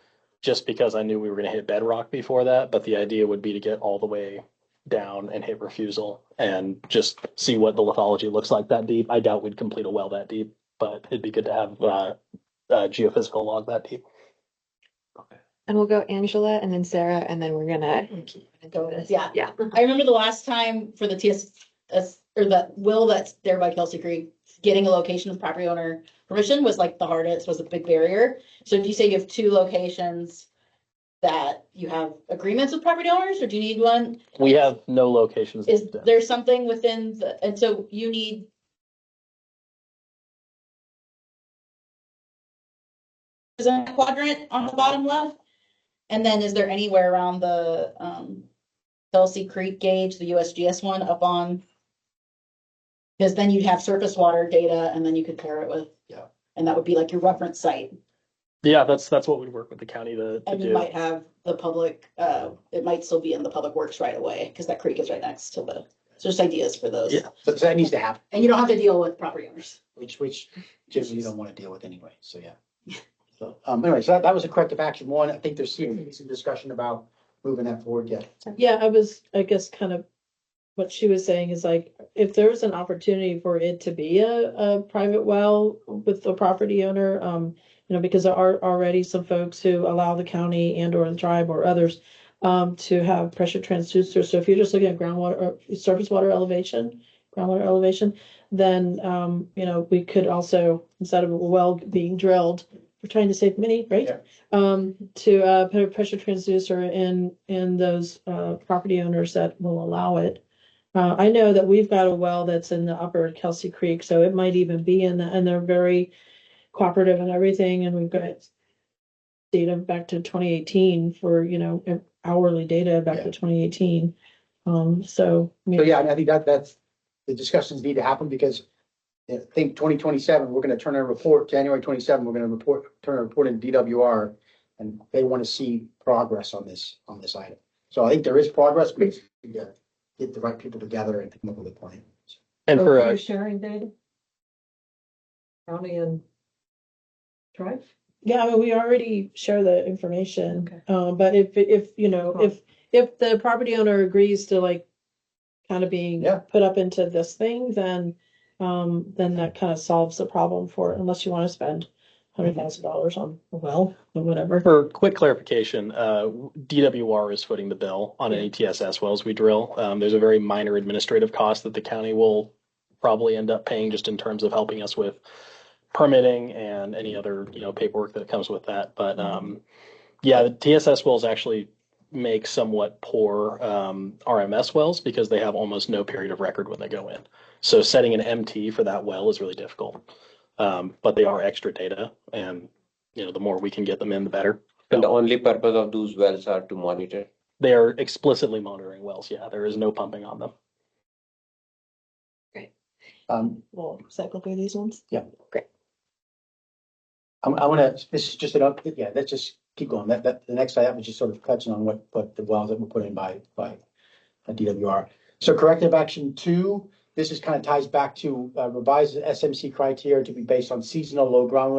just because I knew we were going to hit bedrock before that, but the idea would be to get all the way down and hit refusal and just see what the lithology looks like that deep. I doubt we'd complete a well that deep, but it'd be good to have geophysical log that deep. And we'll go Angela and then Sarah, and then we're gonna Go with this. Yeah. Yeah. I remember the last time for the TSS or the will that's there by Kelsey Creek, getting a location with property owner permission was like the hardest, was a big barrier. So if you say you have two locations that you have agreements with property owners, or do you need one? We have no locations. Is there something within the, and so you need. Is that quadrant on the bottom left? And then is there anywhere around the, Kelsey Creek gauge, the USGS one up on? Because then you'd have surface water data and then you could pair it with. Yeah. And that would be like your reference site. Yeah, that's what we'd work with the county to And you do. might have the public, it might still be in the public works right away, because that creek is right next to the, so just ideas for those. Yeah. So that needs to happen, And you don't have to deal with property owners. which generally you don't want to deal with anyway, so yeah. So, anyway, so that was a corrective action one. I think there's some discussion about moving that forward yet. Yeah, I guess kind of what she was saying is like, if there's an opportunity for it to be a private well with the property owner, because there are already some folks who allow the county and or the tribe or others to have pressure transducers. So if you're just looking at groundwater or surface water elevation, groundwater elevation, then we could also, instead of a well being drilled, we're trying to save money, right? Yeah. To put a pressure transducer in those property owners that will allow it. I know that we've got a well that's in the upper Kelsey Creek, so it might even be in and they're very cooperative and everything, and we've got data back to 2018 for, hourly data back to 2018. So Yeah, I think that's, the discussions need to happen, because I think 2027, we're gonna turn our report, January 27, we're gonna turn our report in DWR, and they want to see progress on this item. So I think there is progress, but we gotta get the right people together and come up with a plan. And So for you're sharing data? County and tribe? yeah, I mean, we already share the information. Okay. But if the property owner agrees to like kind of being Yeah. put up into this thing, then that kind of solves the problem for it, unless you want to spend $100,000 on a well or whatever. For quick clarification, DWR is footing the bill on any TSS wells we drill. There's a very minor administrative cost that the county will probably end up paying just in terms of helping us with permitting and any other, paperwork that comes with that. But the TSS wells actually make somewhat poor RMS wells because they have almost no period of record when they go in. So setting an MT for that well is really difficult. But they are extra data, and the more we can get them in, the better. And the only purpose of those wells are to monitor. They are explicitly monitoring wells. Yeah, there is no pumping on them. We'll cycle through these ones. I wanna, this is just an up, yeah, let's just keep going. That the next item was just sort of touching on what the wells that were put in by DWR. So corrective action 2, this is kind of ties back to revised SMC criteria to be based on seasonal low ground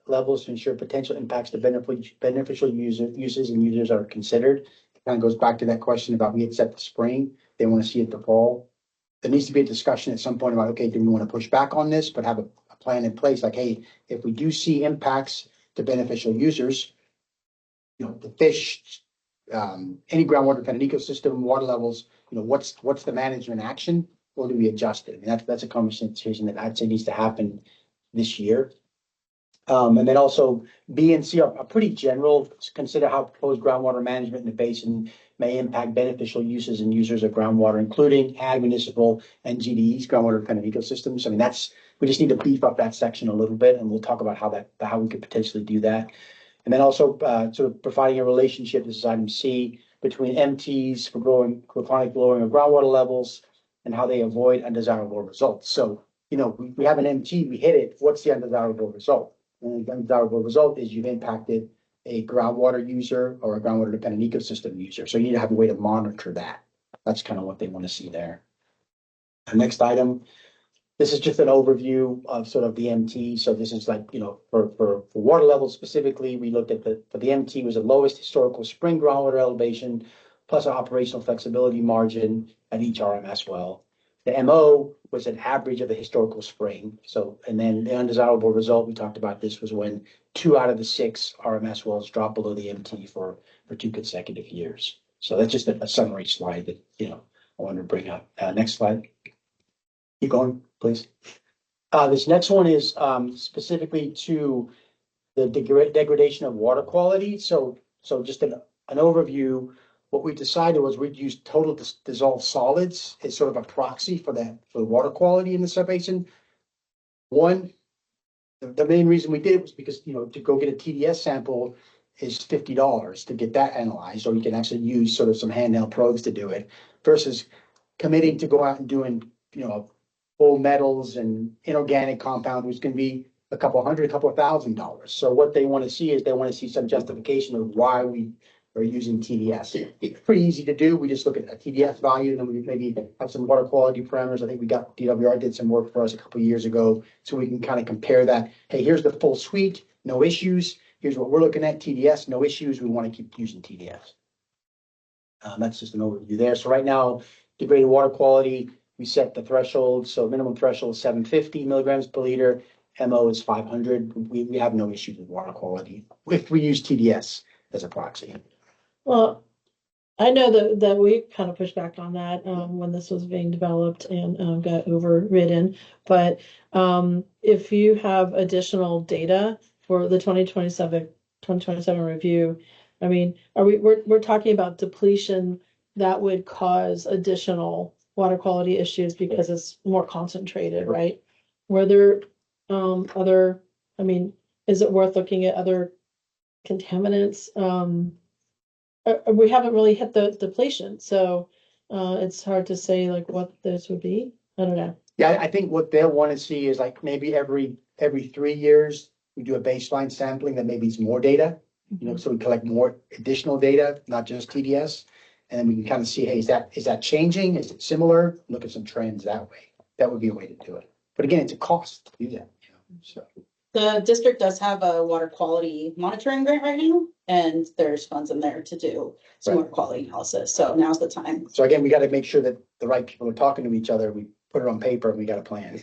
levels to ensure potential impacts to beneficial uses and users are considered. It kind of goes back to that question about we had set the spring, they want to see it the fall. There needs to be a discussion at some point about, okay, do we want to push back on this, but have a plan in place, like, hey, if we do see impacts to beneficial users, the fish, any groundwater kind of ecosystem, water levels, what's the management action, or do we adjust it? I mean, that's a conversation that I'd say needs to happen this year. And then also B and C are pretty general. Consider how proposed groundwater management in the basin may impact beneficial uses and users of groundwater, including ag, municipal, and GDEs, groundwater dependent ecosystems. I mean, we just need to beef up that section a little bit, and we'll talk about how we could potentially do that. And then also sort of providing a relationship, this is item C, between MTs for chronic lowering of groundwater levels and how they avoid undesirable results. So, we have an MT, we hit it, what's the undesirable result? And the undesirable result is you've impacted a groundwater user or a groundwater dependent ecosystem user. So you need to have a way to monitor that. That's kind of what they want to see there. The next item, this is just an overview of sort of the MT. So this is like, for water levels specifically, we looked at for the MT was the lowest historical spring groundwater elevation plus an operational flexibility margin at each RMS well. The MO was an average of the historical spring. So, and then the undesirable result, we talked about this, was when 2 out of the 6 RMS wells dropped below the MT for 2 consecutive years. So that's just a summary slide that, I wanted to bring up. Next slide. Keep going, please. This next one is specifically to the degradation of water quality. So just an overview. What we decided was we'd use total dissolved solids as sort of a proxy for the water quality in the subbasin. One, the main reason we did it was because, to go get a TDS sample is $50 to get that analyzed, or you can actually use sort of some handheld probes to do it versus committing to go out and doing, full metals and inorganic compound, which can be a couple $1,000. So what they want to see is some justification of why we are using TDS. It's pretty easy to do. We just look at a TDS value, and then we maybe have some water quality parameters. I think DWR did some work for us a couple of years ago, so we can kind of compare that. Hey, here's the full suite, no issues. Here's what we're looking at, TDS, no issues. We want to keep using TDS. That's just an overview there. So right now, degraded water quality, we set the threshold. So minimum threshold is 750 milligrams per liter. MO is 500. We have no issues with water quality if we use TDS as a proxy. Well, I know that we kind of pushed back on that when this was being developed and got overridden. But if you have additional data for the 2027 review, I mean, we're talking about depletion that would cause additional water quality issues because it's more concentrated, right? Were there I mean, is it worth looking at other contaminants? We haven't really hit the depletion, so it's hard to say like what this would be. I don't know. Yeah, I think what they'll want to see is like maybe every 3 years we do a baseline sampling that maybe it's more data, so we collect more additional data, not just TDS, and then we can kind of see, hey, is that changing? Is it similar? Look at some trends that way. That would be a way to do it. But again, it's a cost to do that. So. The district does have a water quality monitoring grant right now, and there's funds in there to do some water quality analysis. So now's the time. So again, we got to make sure that the right people are talking to each other. We put it on paper and we got a plan.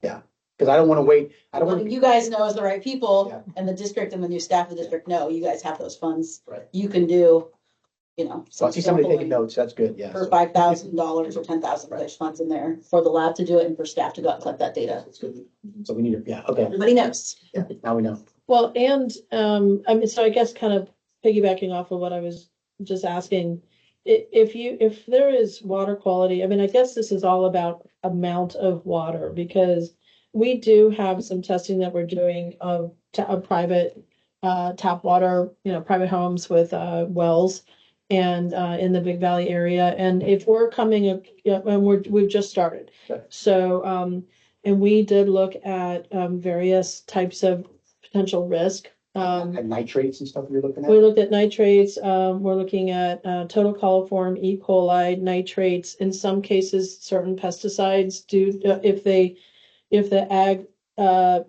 Yeah. Because I don't want to wait. I don't want you guys know as the right people, and the district and the new staff of the district know you guys have those funds. Right. You can do, I see somebody taking notes. That's good. Yeah. For $5,000 or $10,000, there's funds in there for the lab to do it and for staff to go out and collect that data. That's good. So we need to, okay. Everybody knows. Yeah, now we know. Well, and I mean, so I guess kind of piggybacking off of what I was just asking, if there is water quality, I mean, I guess this is all about amount of water, because we do have some testing that we're doing of private tap water, private homes with wells and in the Big Valley area. And if we're coming up, and we've just started. Okay. So, and we did look at various types of potential risk. And nitrates and stuff you're looking at? We looked at nitrates. We're looking at total coliform, E. coli, nitrates. In some cases, certain pesticides do, if the ag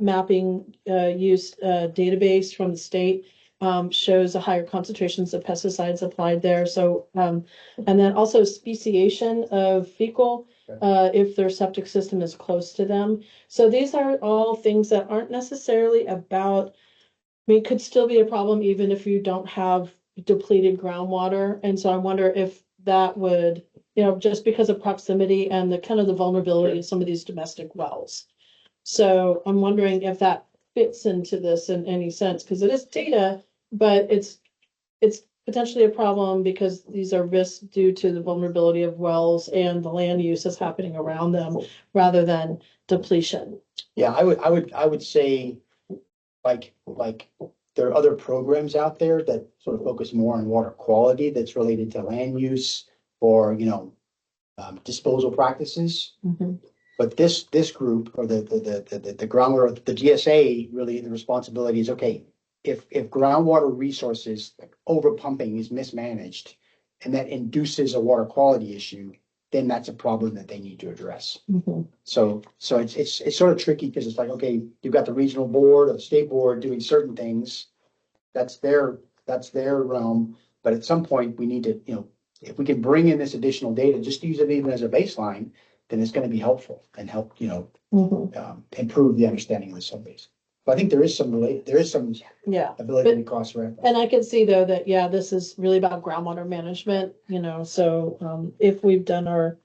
mapping use database from the state shows a higher concentrations of pesticides applied there. So, and then also speciation of fecal, if their septic system is close to them. So these are all things that aren't necessarily about, I mean, it could still be a problem even if you don't have depleted groundwater. And so I wonder if that would, just because of proximity and the kind of the vulnerability of some of these domestic wells. So I'm wondering if fits into this in any sense, because it is data, but it's potentially a problem because these are risks due to the vulnerability of wells and the land use that's happening around them rather than depletion. Yeah, I would say like there are other programs out there that sort of focus more on water quality that's related to land use or, disposal practices. But this group or the groundwater, the GSA, really the responsibility is, okay, if groundwater resources like over pumping is mismanaged and that induces a water quality issue, then that's a problem that they need to address. So it's sort of tricky because it's like, okay, you've got the regional board or the state board doing certain things. That's their realm. But at some point we need to, if we can bring in this additional data, just use it even as a baseline, then it's going to be helpful and help, improve the understanding of the subbase. But I think there is some Yeah. ability to cross-reference. And I can see though that, yeah, this is really about groundwater management, so if we've done our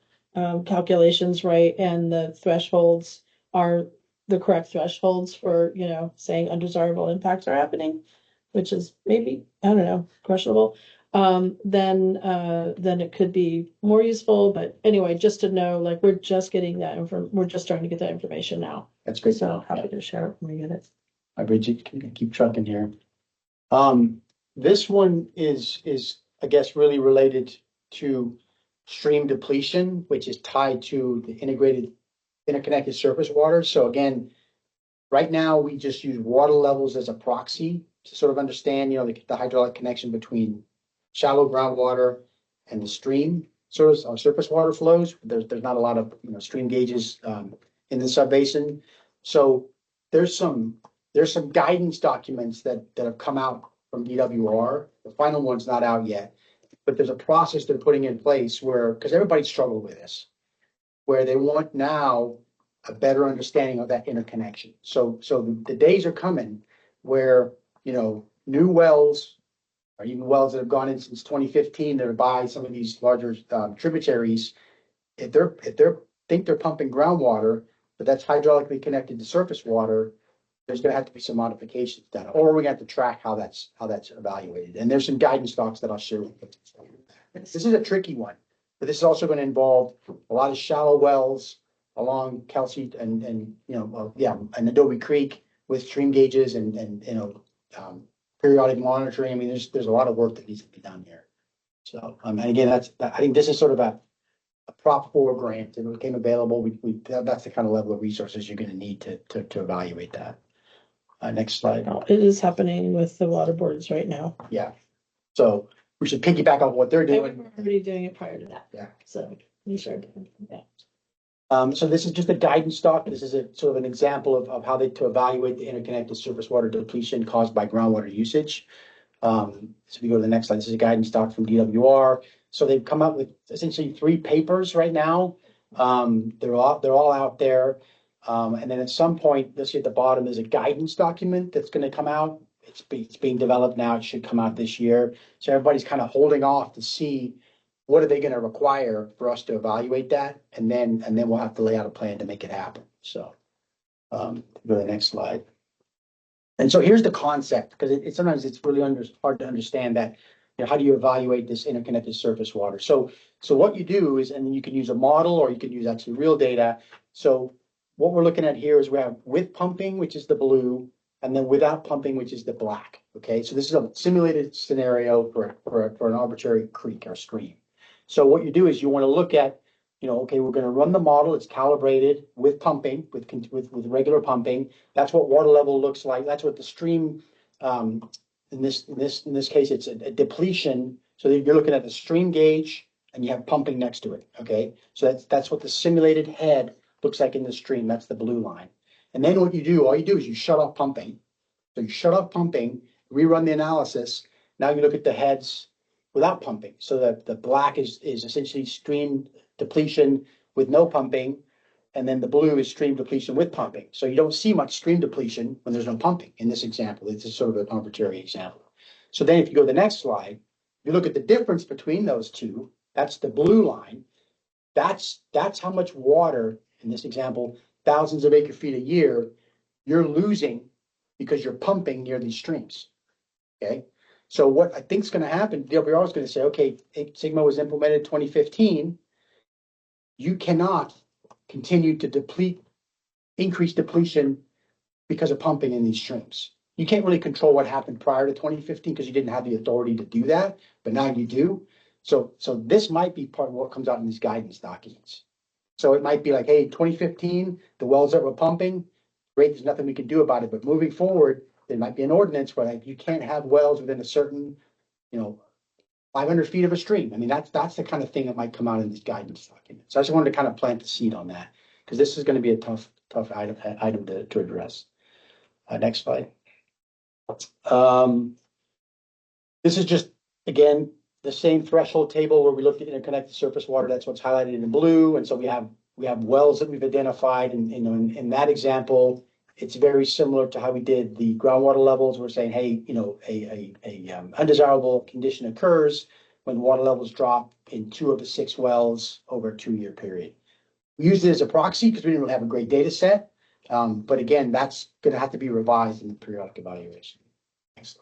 calculations right and the thresholds are the correct thresholds for, saying undesirable impacts are happening, which is maybe, I don't know, questionable, then it could be more useful. But anyway, just to know, like, we're just getting we're just starting to get that information now. That's great. So happy to share it when we get it. Hi, Bridget, keep trucking here. This one is, I guess, really related to stream depletion, which is tied to the interconnected surface water. So again, right now we just use water levels as a proxy to sort of understand, the hydraulic connection between shallow groundwater and the stream surface water flows. There's not a lot of stream gauges in the subbasin. So there's some guidance documents that have come out from DWR. The final one's not out yet, but there's a process they're putting in place because everybody struggled with this, where they want now a better understanding of that interconnection. So the days are coming where, new wells or even wells that have gone in since 2015 that are by some of these larger tributaries, if they're think they're pumping groundwater, but that's hydraulically connected to surface water, there's going to have to be some modifications done, or we're going to have to track how that's evaluated. And there's some guidance docs that I'll share with you. This is a tricky one, but this is also going to involve a lot of shallow wells along Kelsey and Adobe Creek with stream gauges and periodic monitoring. I mean, there's a lot of work that needs to be done here. So, and again, I think this is sort of a Prop 4 grant, and it became available. That's the kind of level of resources you're going to need to evaluate that. Next slide. It is happening with the water boards right now. Yeah. So we should piggyback on what they're They doing. were already doing it prior to that. Yeah. So we started doing that. So this is just a guidance doc. This is a sort of an example of how to evaluate the interconnected surface water depletion caused by groundwater usage. So if you go to the next slide, this is a guidance doc from DWR. So they've come up with essentially 3 papers right now. They're all out there. And then at some point, you'll see at the bottom, there's a guidance document that's going to come out. It's being developed now. It should come out this year. So everybody's kind of holding off to see what are they going to require for us to evaluate that, and then we'll have to lay out a plan to make it happen. So go to the next slide. And so here's the concept, because sometimes it's really hard to understand that, how do you evaluate this interconnected surface water? So what you do is, and then you can use a model or you can use actually real data. So what we're looking at here is we have with pumping, which is the blue, and then without pumping, which is the black. Okay, so this is a simulated scenario for an arbitrary creek or stream. So what you do is you want to look at, okay, we're going to run the model. It's calibrated with pumping, with regular pumping. That's what water level looks like. That's what the stream, in this case, it's a depletion. So you're looking at the stream gauge and you have pumping next to it. Okay, so that's what the simulated head looks like in the stream. That's the blue line. And then all you do is you shut off pumping. So you shut off pumping, rerun the analysis. Now you look at the heads without pumping. So that the black is essentially stream depletion with no pumping, and then the blue is stream depletion with pumping. So you don't see much stream depletion when there's no pumping in this example. It's sort of an arbitrary example. So then if you go to the next slide, you look at the difference between those two. That's the blue line. That's how much water, in this example, thousands of acre feet a year, you're losing because you're pumping near these streams. Okay, so what I think is going to happen, DWR is going to say, okay, Sigma was implemented 2015. You cannot continue to increase depletion because of pumping in these streams. You can't really control what happened prior to 2015 because you didn't have the authority to do that, but now you do. So this might be part of what comes out in these guidance documents. So it might be like, hey, 2015, the wells that were pumping, great, there's nothing we can do about it. But moving forward, there might be an ordinance where like you can't have wells within a certain, 500 feet of a stream. I mean, that's the kind of thing that might come out in these guidance documents. So I just wanted to kind of plant the seed on that because this is going to be a tough item to address. Next slide. This is just, again, the same threshold table where we looked at interconnected surface water. That's what's highlighted in blue. And so we have wells that we've identified. And, in that example, it's very similar to how we did the groundwater levels. We're saying, hey, undesirable condition occurs when water levels drop in 2 of the 6 wells over a 2-year period. We used it as a proxy because we didn't really have a great data set. But again, that's going to have to be revised in the periodic evaluation. Next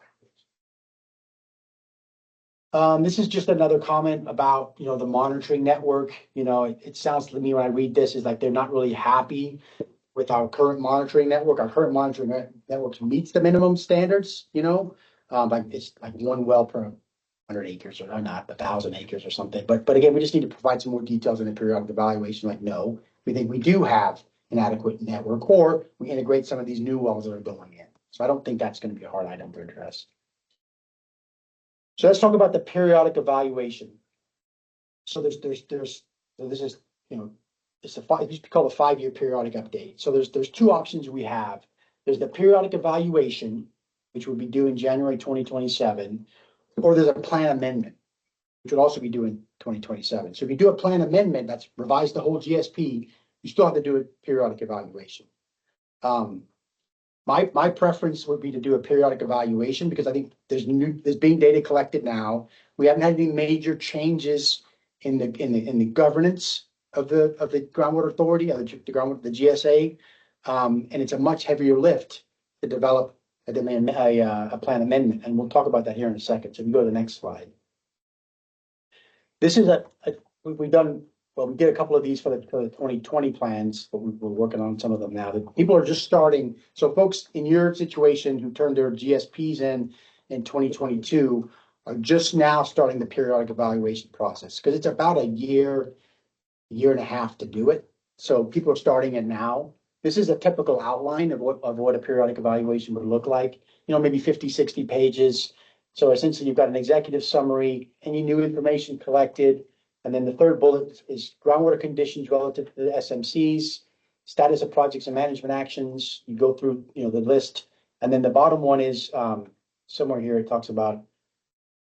slide. This is just another comment about, the monitoring network. It sounds to me when I read this is like they're not really happy with our current monitoring network. Our current monitoring network meets the minimum standards, like it's like 1 well per 100 acres or not 1,000 acres or something. But again, we just need to provide some more details in the periodic evaluation. Like, no, we think we do have an adequate network, or we integrate some of these new wells that are going in. So I don't think that's going to be a hard item to address. So let's talk about the periodic evaluation. So this is, it's it used to be called a 5-year periodic update. So there's 2 options we have. There's the periodic evaluation, which would be due in January 2027, or there's a plan amendment, which would also be due in 2027. So if you do a plan amendment, that's revise the whole GSP, you still have to do a periodic evaluation. My preference would be to do a periodic evaluation because I think there's being data collected now. We haven't had any major changes in the governance of the groundwater authority, the GSA, and it's a much heavier lift to develop a plan amendment, and we'll talk about that here in a second. So if you go to the next slide. This is we did a couple of these for the 2020 plans, but we're working on some of them now. The people are just starting. So folks in your situation who turned their GSPs in 2022 are just now starting the periodic evaluation process because it's about a year and a half to do it. So people are starting it now. This is a typical outline of what a periodic evaluation would look like. Maybe 50, 60 pages. So essentially you've got an executive summary, any new information collected. And then the third bullet is groundwater conditions relative to the SMCs, status of projects and management actions. You go through, the list. And then the bottom one is somewhere here, it talks about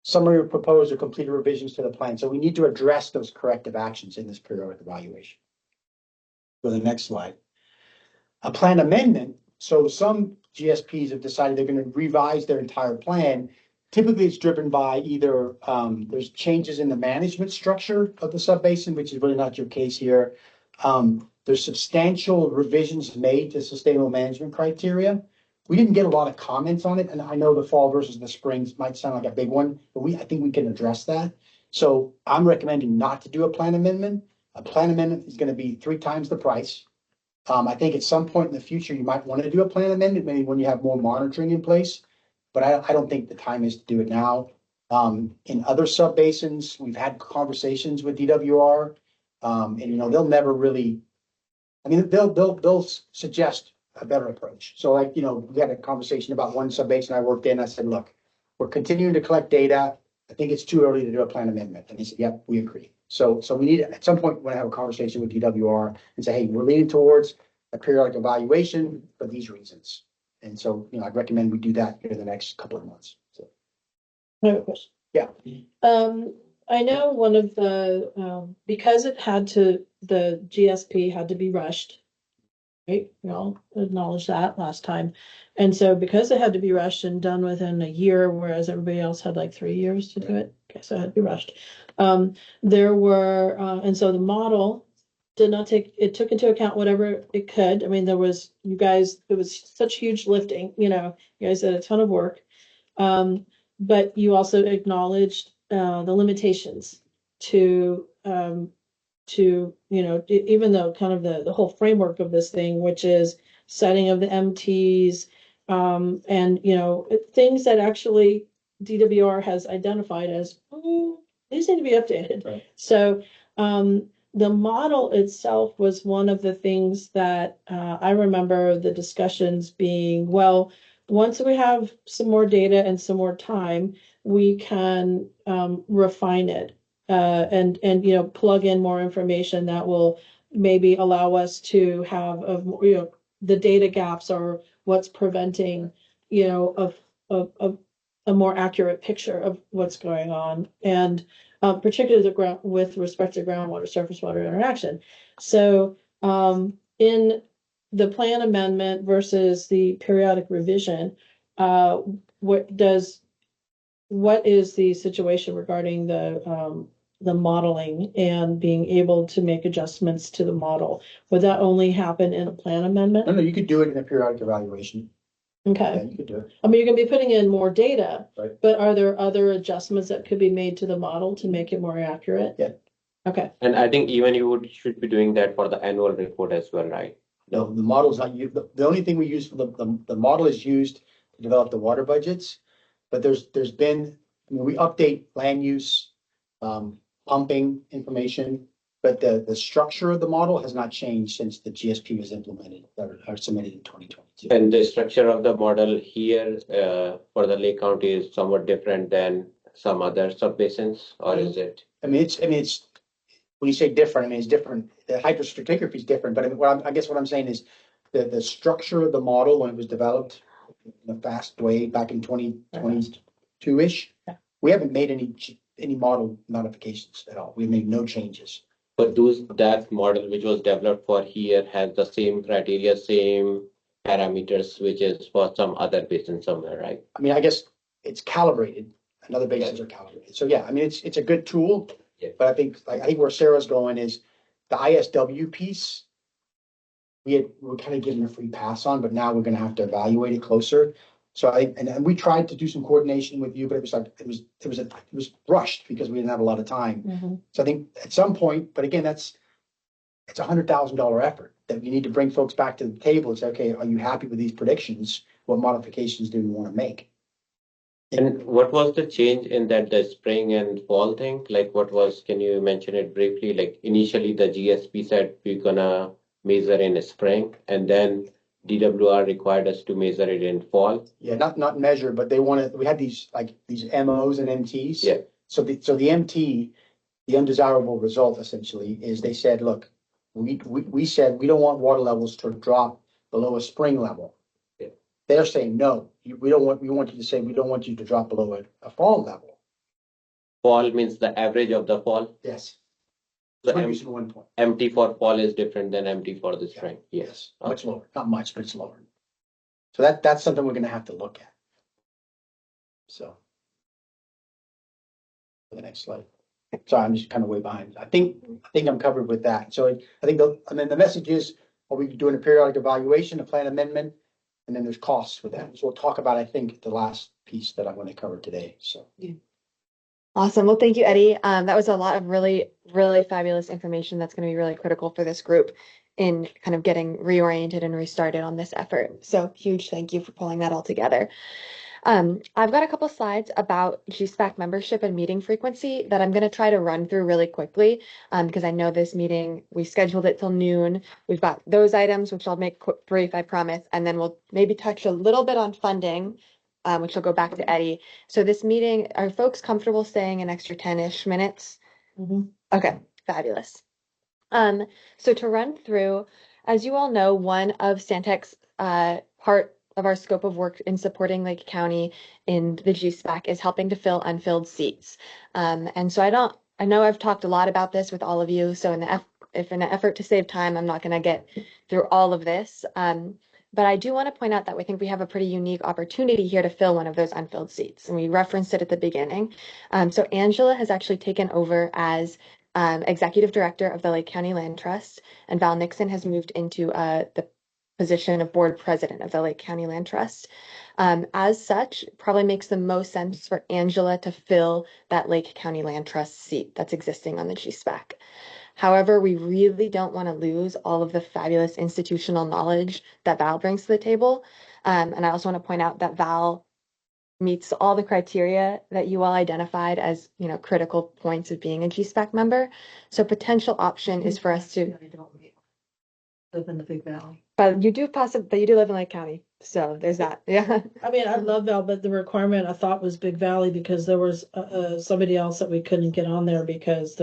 summary of proposed or completed revisions to the plan. So we need to address those corrective actions in this periodic evaluation. Go to the next slide. A plan amendment. So some GSPs have decided they're going to revise their entire plan. Typically, it's driven by either there's changes in the management structure of the subbasin, which is really not your case here. There's substantial revisions made to sustainable management criteria. We didn't get a lot of comments on it, and I know the fall versus the springs might sound like a big one, but I think we can address that. So I'm recommending not to do a plan amendment. A plan amendment is going to be 3 times the price. I think at some point in the future, you might want to do a plan amendment, maybe when you have more monitoring in place. But I don't think the time is to do it now. In other subbasins, we've had conversations with DWR, and they'll never really. I mean, they'll suggest a better approach. So, we had a conversation about one subbasin I worked in. I said, look, we're continuing to collect data. I think it's too early to do a plan amendment. And he said, yep, we agree. So we need at some point when I have a conversation with DWR and say, hey, we're leaning towards a periodic evaluation for these reasons. And so, I'd recommend we do that in the next couple of months. So. I have a question. Yeah. I know one of the, because the GSP had to be rushed, right? We all acknowledged that last time. And so because it had to be rushed and done within a year, whereas everybody else had like 3 years to do it. Okay, so it had to be rushed. And so the model it took into account whatever it could. I mean, it was such huge lifting, you guys did a ton of work. But you also acknowledged the limitations to even though kind of the whole framework of this thing, which is setting of the MTs, and things that actually DWR has identified as, these need to be updated. Right. So the model itself was one of the things that I remember the discussions being, well, once we have some more data and some more time, we can refine it and plug in more information that will maybe allow us to have the data gaps or what's preventing of a more accurate picture of what's going on, and particularly with respect to groundwater surface water interaction. So in the plan amendment versus the periodic revision, what is the situation regarding the modeling and being able to make adjustments to the model? Would that only happen in a plan amendment? No, you could do it in a periodic evaluation. Yeah, Okay. you could do it. I mean, you're gonna be putting in more data, Right. but are there other adjustments that could be made to the model to make it more accurate? Yeah. Okay. And I think even should be doing that for the annual report as well, right? No, the model's not used. The only thing we use for the model is used to develop the water budgets. But there's been, I mean, we update land use, pumping information, but the structure of the model has not changed since the GSP was implemented or submitted in 2022. And the structure of the model here for the Lake County is somewhat different than some other subbasins, or is it? I mean, it's when you say different, I mean, it's different. The hydrostratigraphy is different, but I mean, I guess what I'm saying is the structure of the model when it was developed in a fast way back in 2022-ish, Yeah. we haven't made any model modifications at all. We've made no changes. But that model which was developed for here has the same criteria, same parameters, which is for some other basin somewhere, right? I mean, I guess it's calibrated and other basins are calibrated. So yeah, I mean, it's a good tool. Yeah. But I think where Sarah's going is the ISW piece. We're kind of getting a free pass on, but now we're gonna have to evaluate it closer. So and we tried to do some coordination with you, but it was rushed because we didn't have a lot of time. Mhm. So I think at some point, but again, it's $100,000 effort that we need to bring folks back to the table and say, okay, are you happy with these predictions? What modifications do we want to make? And what was the change in the spring and fall thing? Like can you mention it briefly? Like initially the GSP said we're gonna measure in spring, and then DWR required us to measure it in fall. Yeah, not measure, but we had these MOs and MTs. Yeah. So the MT, the undesirable result essentially is they said, look, we said we don't want water levels to drop below a spring level. Yeah. They're saying, no, we want you to say, we don't want you to drop below a fall level. Fall means the average of the fall. Yes. So So we're using 1 point. empty for fall is different than empty for the spring. Yes, much lower, not much, but it's lower. So that's something we're gonna have to look at. So. For the next slide. Sorry, I'm just kind of way behind. I think I'm covered with that. So I think the message is, are we doing a periodic evaluation, a plan amendment? And then there's costs with that. So we'll talk about, I think, the last piece that I'm going to cover today. So. Awesome. Well, thank you, Eddie. That was a lot of really, really fabulous information that's going to be really critical for this group in kind of getting reoriented and restarted on this effort. So huge thank you for pulling that all together. I've got a couple slides about GSPAC membership and meeting frequency that I'm going to try to run through really quickly because I know this meeting, we scheduled it till noon. We've got those items, which I'll make brief, I promise, and then we'll maybe touch a little bit on funding, which will go back to Eddie. So this meeting, are folks comfortable staying an extra 10-ish minutes? Mhm. Okay, fabulous. So to run through, as you all know, one of Stantec's part of our scope of work in supporting Lake County in the GSPAC is helping to fill unfilled seats. And so I know I've talked a lot about this with all of you. So in an effort to save time, I'm not going to get through all of this. But I do want to point out that we think we have a pretty unique opportunity here to fill one of those unfilled seats. And we referenced it at the beginning. So Angela has actually taken over as executive director of the Lake County Land Trust, and Val Nixon has moved into the position of board president of the Lake County Land Trust. As such, probably makes the most sense for Angela to fill that Lake County Land Trust seat that's existing on the GSPAC. However, we really don't want to lose all of the fabulous institutional knowledge that Val brings to the table. And I also want to point out that Val meets all the criteria that you all identified as, critical points of being a GSPAC member. So potential option is for us to, I don't live in the Big Valley. but you do live in Lake County. So there's that. Yeah. I mean, I love Val, but the requirement I thought was Big Valley because there was somebody else that we couldn't get on there because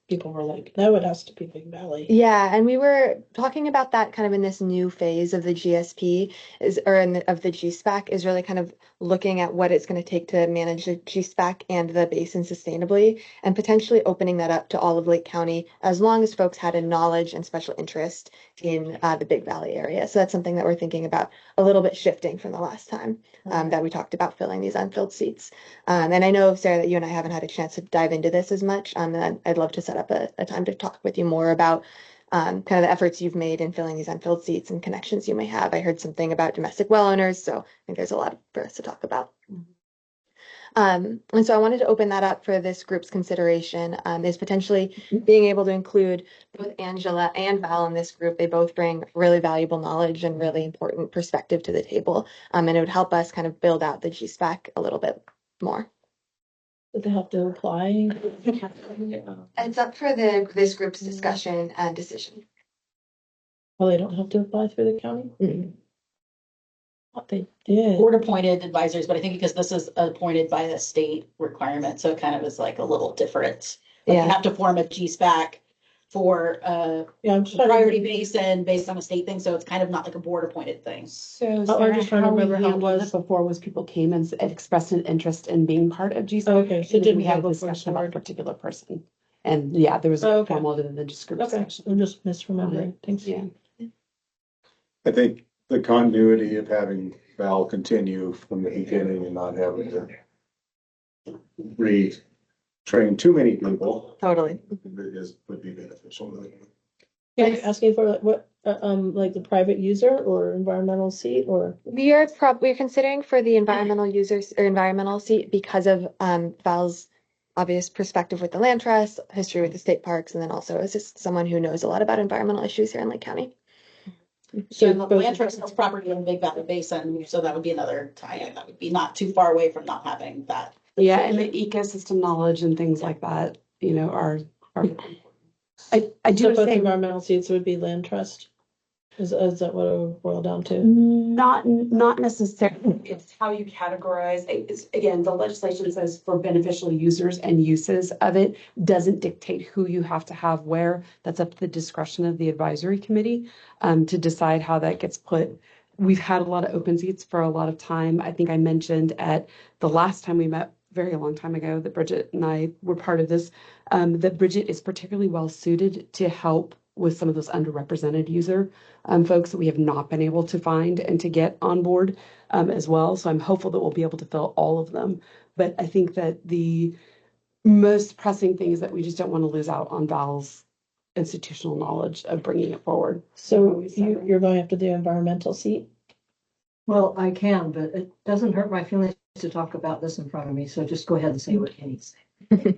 people were like, no, it has to be Big Valley. Yeah, and we were talking about that kind of in this new phase of the GSP of the GSPAC is really kind of looking at what it's going to take to manage the GSPAC and the basin sustainably and potentially opening that up to all of Lake County as long as folks had a knowledge and special interest in the Big Valley area. So that's something that we're thinking about a little bit shifting from the last time that we talked about filling these unfilled seats. And I know, Sarah, that you and I haven't had a chance to dive into this as much. And I'd love to set up a time to talk with you more about kind of the efforts you've made in filling these unfilled seats and connections you may have. I heard something about domestic well owners, so I think there's a lot for us to talk about. And so I wanted to open that up for this group's consideration, is potentially being able to include both Angela and Val in this group. They both bring really valuable knowledge and really important perspective to the table. And it would help us kind of build out the GSPAC a little bit more. Did they have to apply? It's up for this group's discussion and decision. Well, they don't have to apply through the county? Mm-mm. What they did. Board appointed advisors, but I think because this is appointed by the state requirement, so it kind of is like a little different. Like you Yeah. have to form a GSPAC for Yeah, I'm just trying priority to, basin based on a state thing, so it's kind of not like a board appointed thing. So I'm Sarah, just trying to how we remember how it handled was. it before was people came and expressed an interest in being part of GSPAC. Okay, so it and then didn't we had go a before discussion about a board. particular person. And yeah, there was Oh, a okay. formal other than just group Okay, discussion. I'm just misremembering. Thanks. Yeah. I think the continuity of having Val continue from the beginning and not having to retrain too many people Totally. would be beneficial. Yeah, you're asking for like what, like the private user or environmental seat or? We're considering for the environmental users or environmental seat because of Val's obvious perspective with the land trust, history with the state parks, and then also as just someone who knows a lot about environmental issues here in Lake County. So And the both- land trust owns property in the Big Valley Basin, so that would be another tie-in. That would be not too far away from not having that. Yeah, and the ecosystem knowledge and things like that, are. I do So both say environmental seats would be land trust? Is that what it would boil down to? not necessarily. It's how you categorize. It's, again, the legislation says for beneficial users and uses of it doesn't dictate who you have to have where. That's up to the discretion of the advisory committee to decide how that gets put. We've had a lot of open seats for a lot of time. I think I mentioned at the last time we met, very long time ago, that Bridget and I were part of this, that Bridget is particularly well suited to help with some of those underrepresented user folks that we have not been able to find and to get on board as well. So I'm hopeful that we'll be able to fill all of them. But I think that the most pressing thing is that we just don't want to lose out on Val's institutional knowledge of bringing it forward. So you're going after the environmental seat? Well, I can, but it doesn't hurt my feelings to talk about this in front of me, so just go ahead and say what you need to say.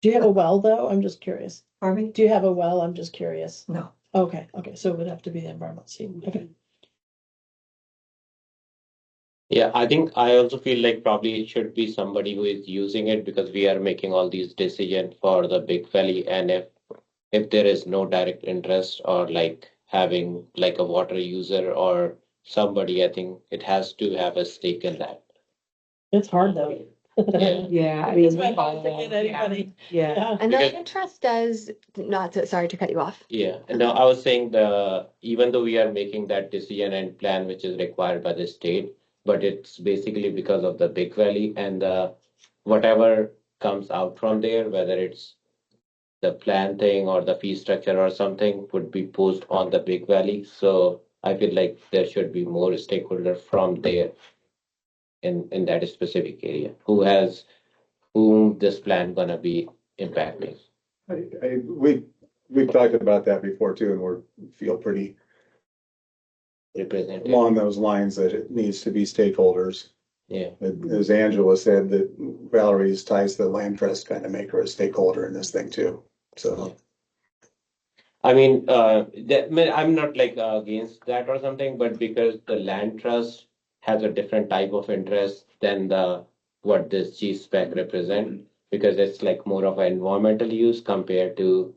Do you have a well, though? I'm just curious. Pardon me? Do you have a well? I'm just curious. No. Okay, so it would have to be the environmental seat. Okay. Yeah, I think I also feel like probably it should be somebody who is using it because we are making all these decisions for the Big Valley. And if there is no direct interest or like having like a water user or somebody, I think it has to have a stake in that. It's hard, though. Yeah. Yeah, I mean, It's very hard to get anybody. yeah. And the Because- land trust does sorry to cut you off. Yeah, and now I was saying even though we are making that decision and plan which is required by the state, but it's basically because of the Big Valley and whatever comes out from there, whether it's the plan thing or the fee structure or something, would be posed on the Big Valley. So I feel like there should be more stakeholder from there in that specific area whom this plan gonna be impacting. We've talked about that before too, and feel pretty Represented. along those lines that it needs to be stakeholders. Yeah. As Angela said, that Valerie's ties to the land trust kind of make her a stakeholder in this thing too. So, I mean, I'm not like against that or something, but because the land trust has a different type of interest than what this GSPAC represent, because it's like more of an environmental use compared to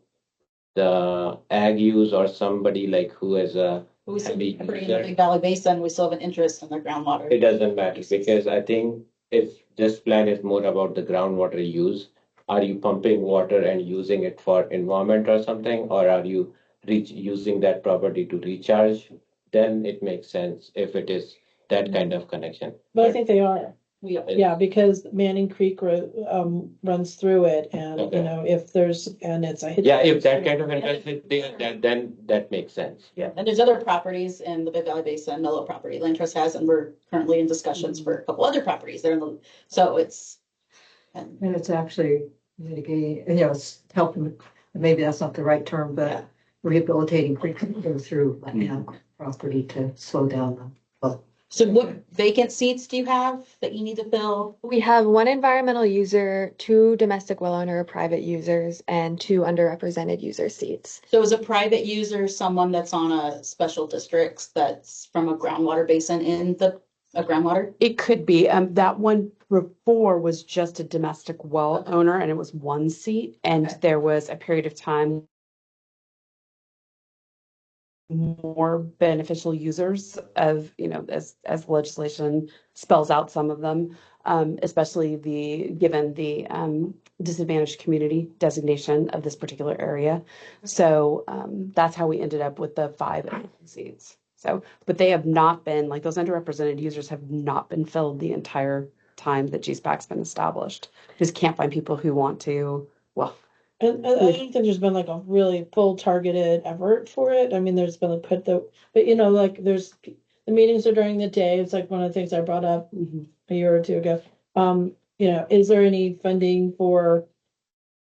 the ag use or somebody like who is a We still heavy pretty in the user. Big Valley Basin, we still have an interest in the groundwater. It doesn't matter because I think if this plan is more about the groundwater use, are you pumping water and using it for environment or something, or are you using that property to recharge? Then it makes sense if it is that kind of connection. But I think they are. Yeah. Yeah, because Manning Creek runs through it and, you Okay. know, if there's, and it's a. Yeah, if that kind of interest is there, then that makes sense. Yeah. And there's other properties in the Big Valley Basin, Mellow property, Land Trust has, and we're currently in discussions for a couple other properties there in the, so it's. And And it's actually mitigating, you know, it's helping, maybe that's not the right term, Yeah. but rehabilitating go through land property to slow down the flow. so what vacant seats do you have that you need to fill? We have one environmental user, two domestic well owner private users, and two underrepresented user seats. So is a private user someone that's on a special districts that's from a groundwater basin in a groundwater? It could be, that one before was just a domestic well owner and it was one seat. And Okay. there was a period of time more beneficial users of, you know, as legislation spells out some of them, especially given the disadvantaged community designation of this particular area. So that's how we ended up with the 5 seats. So, but they have not been, like those underrepresented users have not been filled the entire time that GSPAC's been established. Just can't find people who want to, well, And I don't think there's been like a really full targeted effort for it. I mean, there's been like but you know, like there's, the meetings are during the day. It's like one of the things I brought up a year or two ago. You know, is there any funding for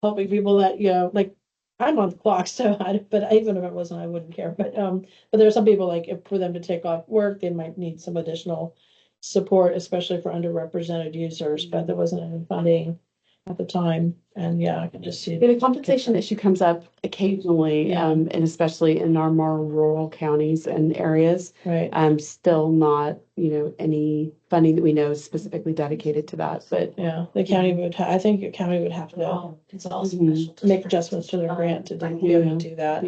helping people that, you know, like I'm on the clock, so but even if it wasn't, I wouldn't care. But there are some people like if for them to take off work, they might need some additional support, especially for underrepresented users, but there wasn't any funding at the time. And yeah, I can just see. the compensation issue comes up occasionally, Yeah. and especially in our more rural counties and areas. Right. Still not, you know, any funding that we know is specifically dedicated to that, but Yeah, the county would, I think the county would have to It's also make adjustments to their grant to be able to do that.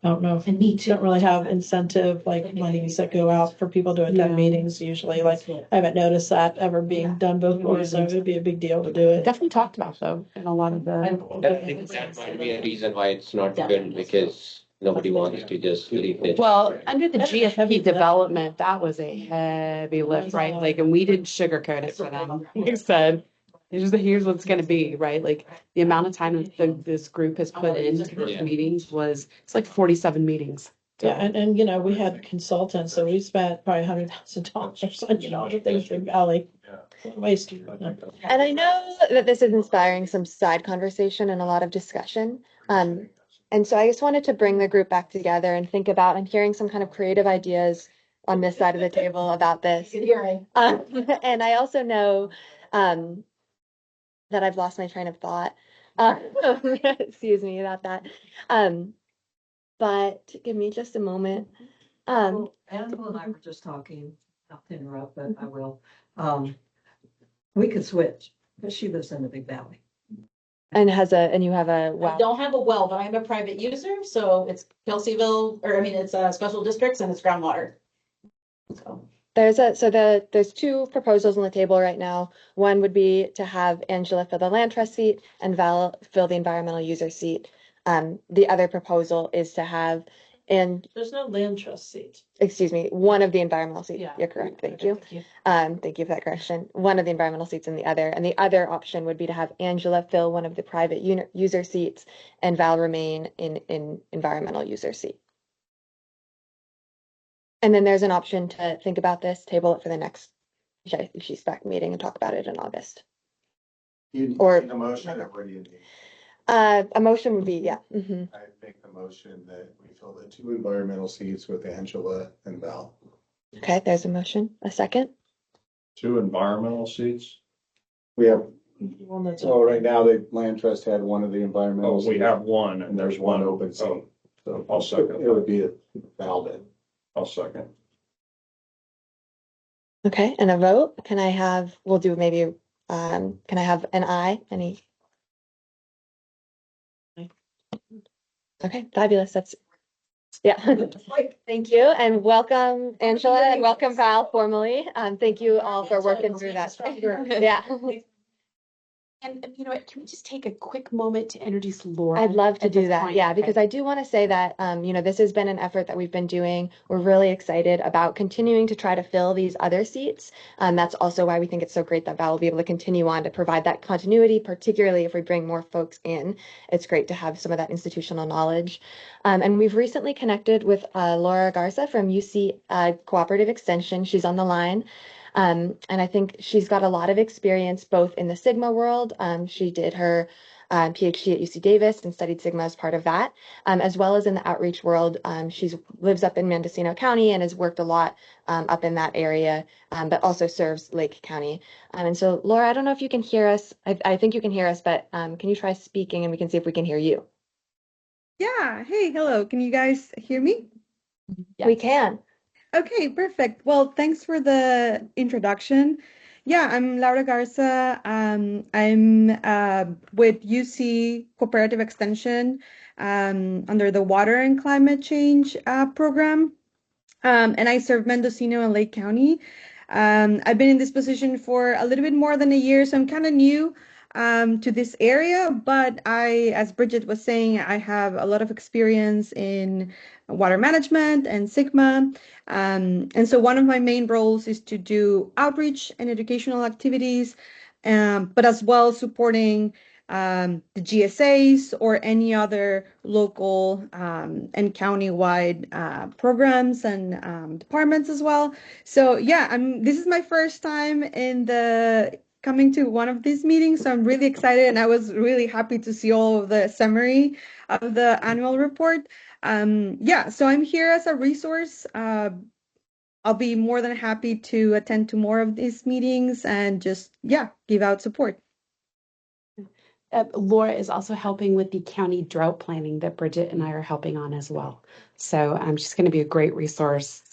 I don't know if, And me too. don't really have incentive, like monies that go out for people to attend Yeah. meetings usually, like, I haven't noticed that ever being done before, so it would be a big deal to do it. definitely talked about though in a lot of the. I think that might be a reason why it's not built because nobody wants to just leave it. Well, under the That's a heavy GSP development, that was a heavy lift, right? Like, and we didn't sugarcoat it for them. We said, here's what's gonna be, right? Like, the amount of time that this group has put into those Yeah. meetings it's like 47 meetings. Yeah, and you know, we had consultants, so we spent probably $100,000 on, you know, the things for Valley. Waste. And I know that this is inspiring some side conversation and a lot of discussion. And so I just wanted to bring the group back together and think about, I'm hearing some kind of creative ideas on this side of the table about this. Good hearing. And I also know that I've lost my train of thought. Excuse me about that. But give me just a moment. Angela and I were just talking, not to interrupt, but I will. We could switch, because she lives in the Big Valley. And you have a I well. don't have a well, but I'm a private user, so it's Kelseyville, or I mean, it's special districts and it's groundwater. So. There's two proposals on the table right now. One would be to have Angela fill the land trust seat and Val fill the environmental user seat. The other proposal is to have, and There's no land trust seat. excuse me, one of the environmental seats. Yeah. You're correct. Thank you. Thank you. Thank you for that correction. One of the environmental seats and the other option would be to have Angela fill one of the private user seats and Val remain in environmental user seat. And then there's an option to think about this, table it for the next GSPAC meeting and talk about it in August. you Or- need a motion, or what do you need? A motion would be, yeah. Mhm. I make the motion that we fill the 2 environmental seats with Angela and Val. Okay, there's a motion. A second? 2 environmental seats. We have, One that's well, right now, the land trust had one of the environmental. Oh, we seats, have one and there's one open seat. Oh, So I'll second it would be a Val then. I'll second. Okay, and a vote? Can I have, we'll do maybe, can I have an aye? Any? Okay, fabulous. That's, yeah. Thank you and welcome Angela and welcome Val formally. Thank you all for working through that. Yeah. And you know what, can we just take a quick moment to introduce Laura? I'd love to at do this that, point? yeah, Okay. because I do want to say that, this has been an effort that we've been doing. We're really excited about continuing to try to fill these other seats. That's also why we think it's so great that Val will be able to continue on to provide that continuity, particularly if we bring more folks in. It's great to have some of that institutional knowledge. And we've recently connected with Laura Garza from UC Cooperative Extension. She's on the line. And I think she's got a lot of experience both in the Sigma world. She did her PhD at UC Davis and studied Sigma as part of that, as well as in the outreach world. She lives up in Mendocino County and has worked a lot up in that area, but also serves Lake County. And so, Laura, I don't know if you can hear us. I think you can hear us, but can you try speaking and we can see if we can hear you? Yeah. Hey, hello. Can you guys hear me? We Yes. can. Okay, perfect. Well, thanks for the introduction. Yeah, I'm Laura Garza. I'm with UC Cooperative Extension under the Water and Climate Change program. And I serve Mendocino and Lake County. I've been in this position for a little bit more than a year, so I'm kind of new to this area. But as Bridget was saying, I have a lot of experience in water management and Sigma. And so one of my main roles is to do outreach and educational activities, but as well supporting the GSAs or any other local and county-wide programs and departments as well. So yeah, this is my first time in the coming to one of these meetings, so I'm really excited and I was really happy to see all of the summary of the annual report. Yeah, so I'm here as a resource. I'll be more than happy to attend to more of these meetings and just, yeah, give out support. Laura is also helping with the county drought planning that Bridget and I are helping on as well. So she's going to be a great resource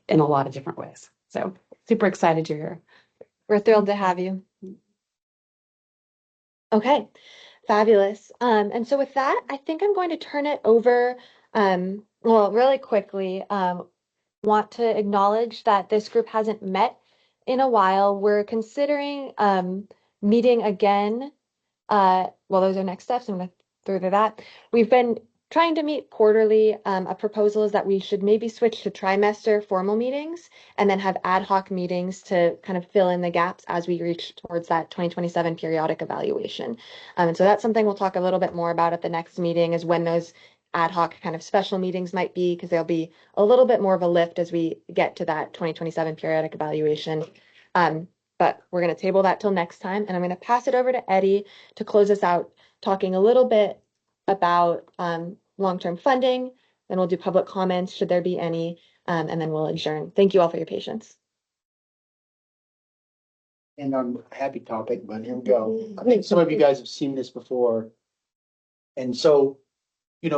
in a lot of different ways. So super excited you're here. We're thrilled to have you. Okay, fabulous. And so with that, I think I'm going to turn it over, well, really quickly. Want to acknowledge that this group hasn't met in a while. We're considering meeting again. Well, those are next steps. I'm going to through to that. We've been trying to meet quarterly. A proposal is that we should maybe switch to trimester formal meetings and then have ad hoc meetings to kind of fill in the gaps as we reach towards that 2027 periodic evaluation. And so that's something we'll talk a little bit more about at the next meeting, is when those ad hoc kind of special meetings might be, because there'll be a little bit more of a lift as we get to that 2027 periodic evaluation. But we're going to table that till next time. And I'm going to pass it over to Eddie to close us out, talking a little bit about long-term funding. Then we'll do public comments, should there be any, and then we'll adjourn. Thank you all for your patience. And on a happy topic, but here we go. I think some of you guys have seen this before. And so, we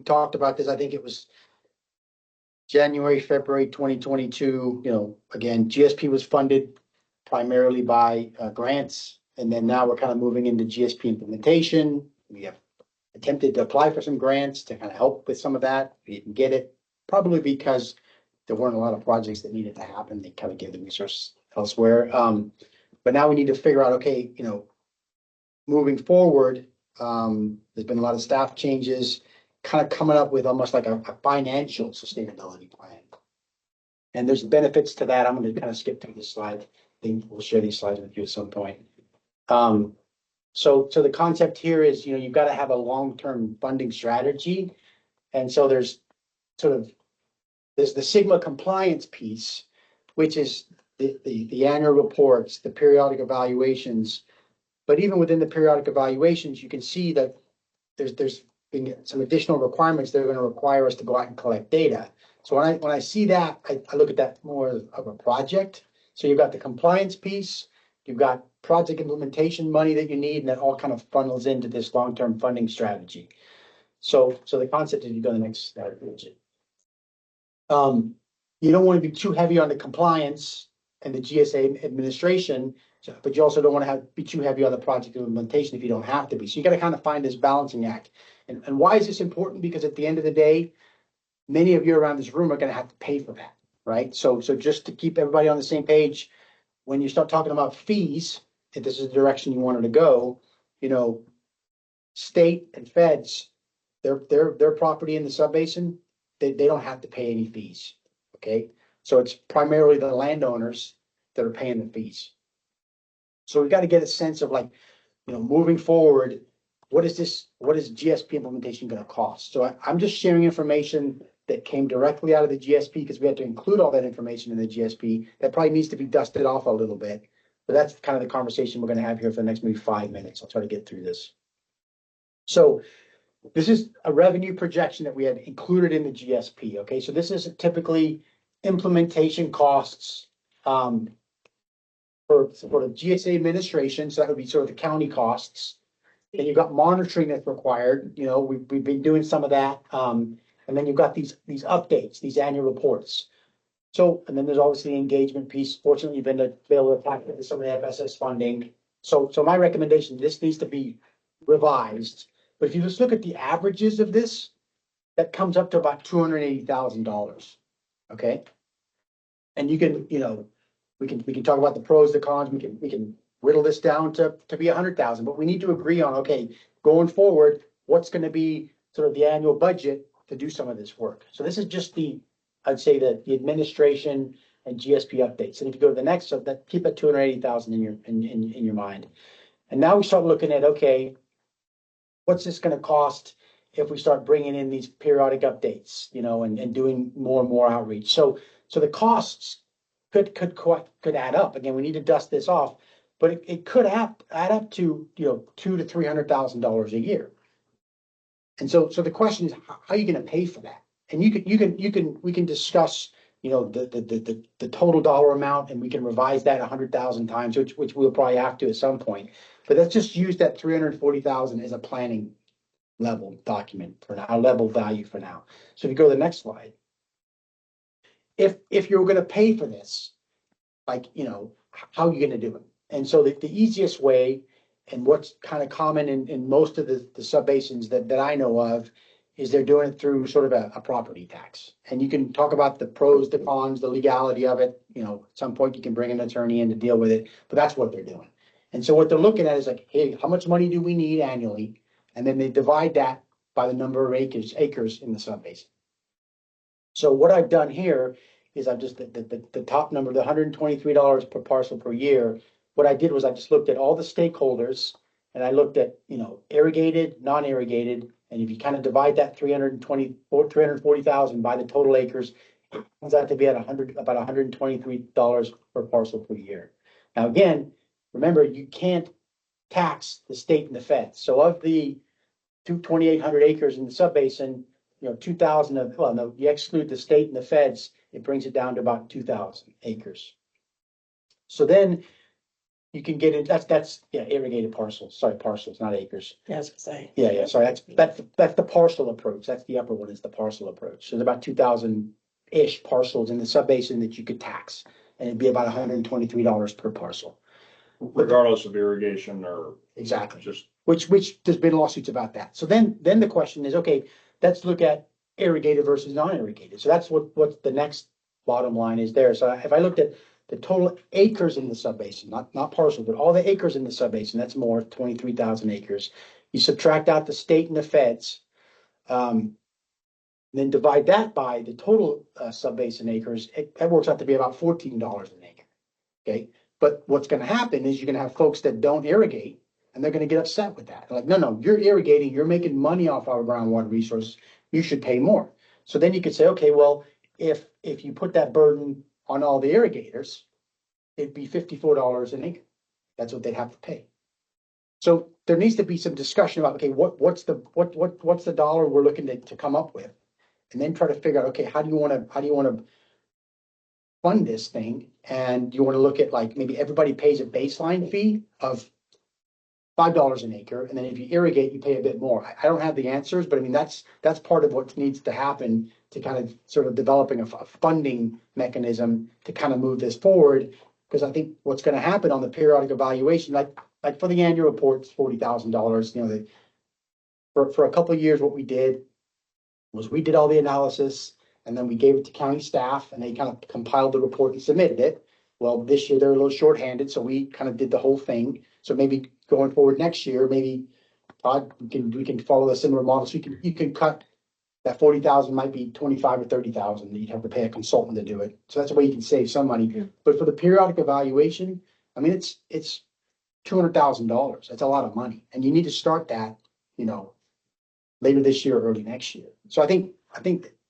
talked about this, I think it was January, February 2022. Again, GSP was funded primarily by grants. And then now we're kind of moving into GSP implementation. We have attempted to apply for some grants to kind of help with some of that. We didn't get it, probably because there weren't a lot of projects that needed to happen. They kind of gave the resource elsewhere. But now we need to figure out, okay, moving forward, there's been a lot of staff changes, kind of coming up with almost like a financial sustainability plan. And there's benefits to that. I'm going to kind of skip through this slide. I think we'll share these slides with you at some point. So the concept here is, you've got to have a long-term funding strategy. And so there's the Sigma compliance piece, which is the annual reports, the periodic evaluations, But even within the periodic evaluations, you can see that there's been some additional requirements that are going to require us to go out and collect data. So when I see that, I look at that more of a project. So you've got the compliance piece, you've got project implementation money that you need, and that all kind of funnels into this long-term funding strategy. So the concept is, you go to the next slide. You don't want to be too heavy on the compliance and the GSA administration, but you also don't want to be too heavy on the project implementation if you don't have to be. So you got to kind of find this balancing act. And why is this important? Because at the end of the day, many of you around this room are going to have to pay for that, right? So just to keep everybody on the same page, when you start talking about fees, if this is the direction you wanted to go, state and feds, their property in the subbasin, they don't have to pay any fees. Okay, so it's primarily the landowners that are paying the fees. So we've got to get a sense of, like, moving forward, what is GSP implementation going to cost? So I'm just sharing information that came directly out of the GSP, because we had to include all that information in the GSP. That probably needs to be dusted off a little bit, but that's kind of the conversation we're going to have here for the next maybe 5 minutes. I'll try to get through this. So this is a revenue projection that we had included in the GSP. Okay, so this is typically implementation costs for the GSA administration. So that would be sort of the county costs. Then you've got monitoring that's required. We've been doing some of that. And then you've got these updates, these annual reports. So, and then there's obviously the engagement piece. Fortunately, you've been able to tap into some of the FSS funding. So my recommendation, this needs to be revised. But if you just look at the averages of this, that comes up to about $280,000. Okay. And you can, we can talk about the pros, the cons. We can whittle this down to be 100,000, but we need to agree on, okay, going forward, what's going to be sort of the annual budget to do some of this work. So this is just I'd say that the administration and GSP updates. And if you go to the next, so that keep that 280,000 in your mind. And now we start looking at, okay, what's this going to cost if we start bringing in these periodic updates, and doing more and more outreach. So the costs could add up. Again, we need to dust this off, but it could add up to $200,000 to $300,000 a year. And so the question is, how are you going to pay for that? And we can discuss the total dollar amount, and we can revise that 100,000 times, which we'll probably have to at some point. But let's just use that 340,000 as a planning level document for now, level value for now. So if you go to the next slide, if you're going to pay for this, like, how are you going to do it? And so the easiest way, and what's kind of common in most of the subbasins that I know of, is they're doing it through sort of a property tax. And you can talk about the pros, the cons, the legality of it. At some point you can bring an attorney in to deal with it, but that's what they're doing. And so what they're looking at is like, hey, how much money do we need annually? And then they divide that by the number of acres in the subbasin. So what I've done here is I've just, the top number, the $123 per parcel per year. What I did was I just looked at all the stakeholders, and I looked at, irrigated, non-irrigated. And if you kind of divide that 340,000 by the total acres, it comes out to be at about $123 per parcel per year. Now, again, remember, you can't tax the state and the feds. So of the 2,800 acres in the subbasin, 2,000 of, well, no, you exclude the state and the feds, it brings it down to about 2,000 acres. So then you can get in, that's irrigated parcels, not acres. Yeah, I was gonna say. Yeah, sorry, that's the parcel approach. That's the upper one, is the parcel approach. So there's about 2,000-ish parcels in the subbasin that you could tax, and it'd be about $123 per parcel. Regardless of irrigation or. Exactly. Just. Which there's been lawsuits about that. So then the question is, okay, let's look at irrigated versus non-irrigated. So that's what the next bottom line is there. So if I looked at the total acres in the subbasin, not parcel, but all the acres in the subbasin, that's more, 23,000 acres. You subtract out the state and the feds, then divide that by the total subbasin acres, that works out to be about $14 an acre. Okay, but what's going to happen is you're going to have folks that don't irrigate, and they're going to get upset with that. They're like, no, you're irrigating, you're making money off our groundwater resources, you should pay more. So then you could say, okay, well, if you put that burden on all the irrigators, it'd be $54 an acre. That's what they'd have to pay. So there needs to be some discussion about, okay, what's the dollar we're looking to come up with? And then try to figure out, okay, how do you wanna fund this thing? And you wanna look at like, maybe everybody pays a baseline fee of $5 an acre, and then if you irrigate, you pay a bit more. I don't have the answers, but I mean, that's part of what needs to happen to kind of sort of developing a funding mechanism to kind of move this forward. Because I think what's gonna happen on the periodic evaluation, like for the annual report, it's $40,000, you know, for a couple of years, what we did was we did all the analysis and then we gave it to county staff and they kind of compiled the report and submitted it. Well, this year they're a little shorthanded, so we kind of did the whole thing. So maybe going forward next year, maybe Todd, we can follow a similar model. So you can cut that 40,000 might be 25 or 30,000. You'd have to pay a consultant to do it. So that's a way you can save some money. Yeah. But for the periodic evaluation, I mean, it's $200,000. That's a lot of money, and you need to start that, you know, later this year or early next year. So I think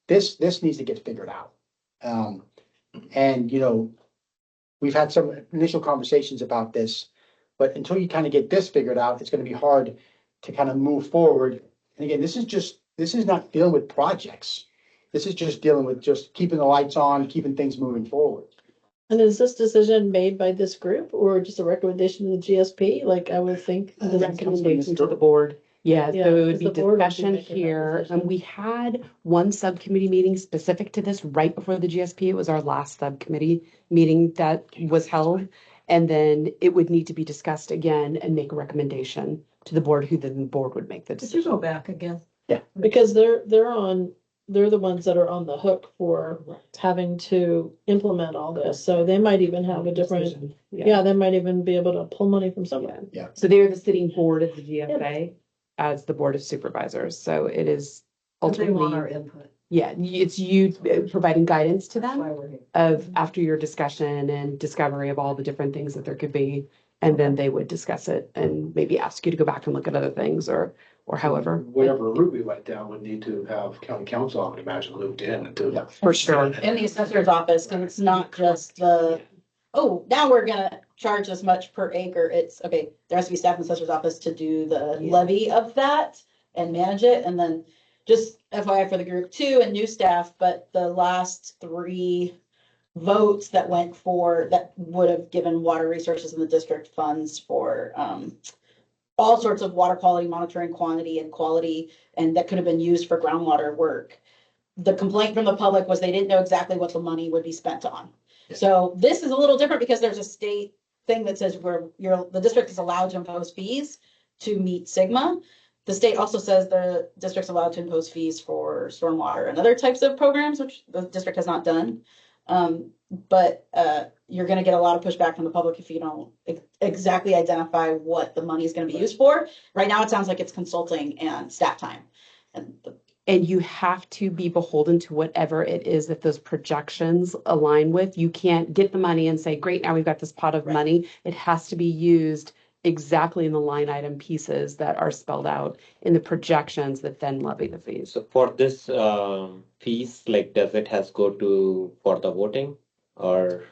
this needs to get figured out. And you know, we've had some initial conversations about this, but until you kind of get this figured out, it's going to be hard to kind of move forward. And again, this is not dealing with projects. This is just dealing with just keeping the lights on, keeping things moving forward. And is this decision made by this group or just a recommendation to the GSP? Like I would think. The recommendation to the board. Yeah, Yeah, so it would because be the board would be discussion making that here. decision. And we had one subcommittee meeting specific to this right before the GSP. It was our last subcommittee meeting that was held. And then it would need to be discussed again and make a recommendation to the board, who then the board would make the Could you decision. go back again? Because they're the ones that are on the hook for having to implement all this. So they might even have a different, yeah, they might even be able to pull money from somewhere. Yeah. So they're the sitting board of the GFA as the board of supervisors. So it is But they want our ultimately, input. yeah, it's you providing guidance to That's why them we're here. of after your discussion and discovery of all the different things that there could be. And then they would discuss it and maybe ask you to go back and look at other things or however. Whatever route we went down would need to have county council, I would imagine, looped in to. For sure. In the assessor's office, and it's not just the, oh, now we're gonna charge this much per acre. It's, okay, there has to be staff in the assessor's office to do the Yeah. levy of that and manage it. And then just FYI for the group too and new staff, but the last 3 votes that went for, that would have given water resources in the district funds for, all sorts of water quality monitoring, quantity and quality, and that could have been used for groundwater work. The complaint from the public was they didn't know exactly what the money would be spent on. Yeah. So this is a little different because there's a state thing that says the district is allowed to impose fees to meet Sigma. The state also says the district's allowed to impose fees for stormwater and other types of programs, which the district has not done. But you're gonna get a lot of pushback from the public if you don't exactly identify what the money is gonna be used for. Right now, it sounds like it's consulting and staff time. And you have to be beholden to whatever it is that those projections align with. You can't get the money and say, great, now we've got this pot of Right. money. It has to be used exactly in the line item pieces that are spelled out in the projections that then levy the fees. So for this fees, like, does it has go to for the voting or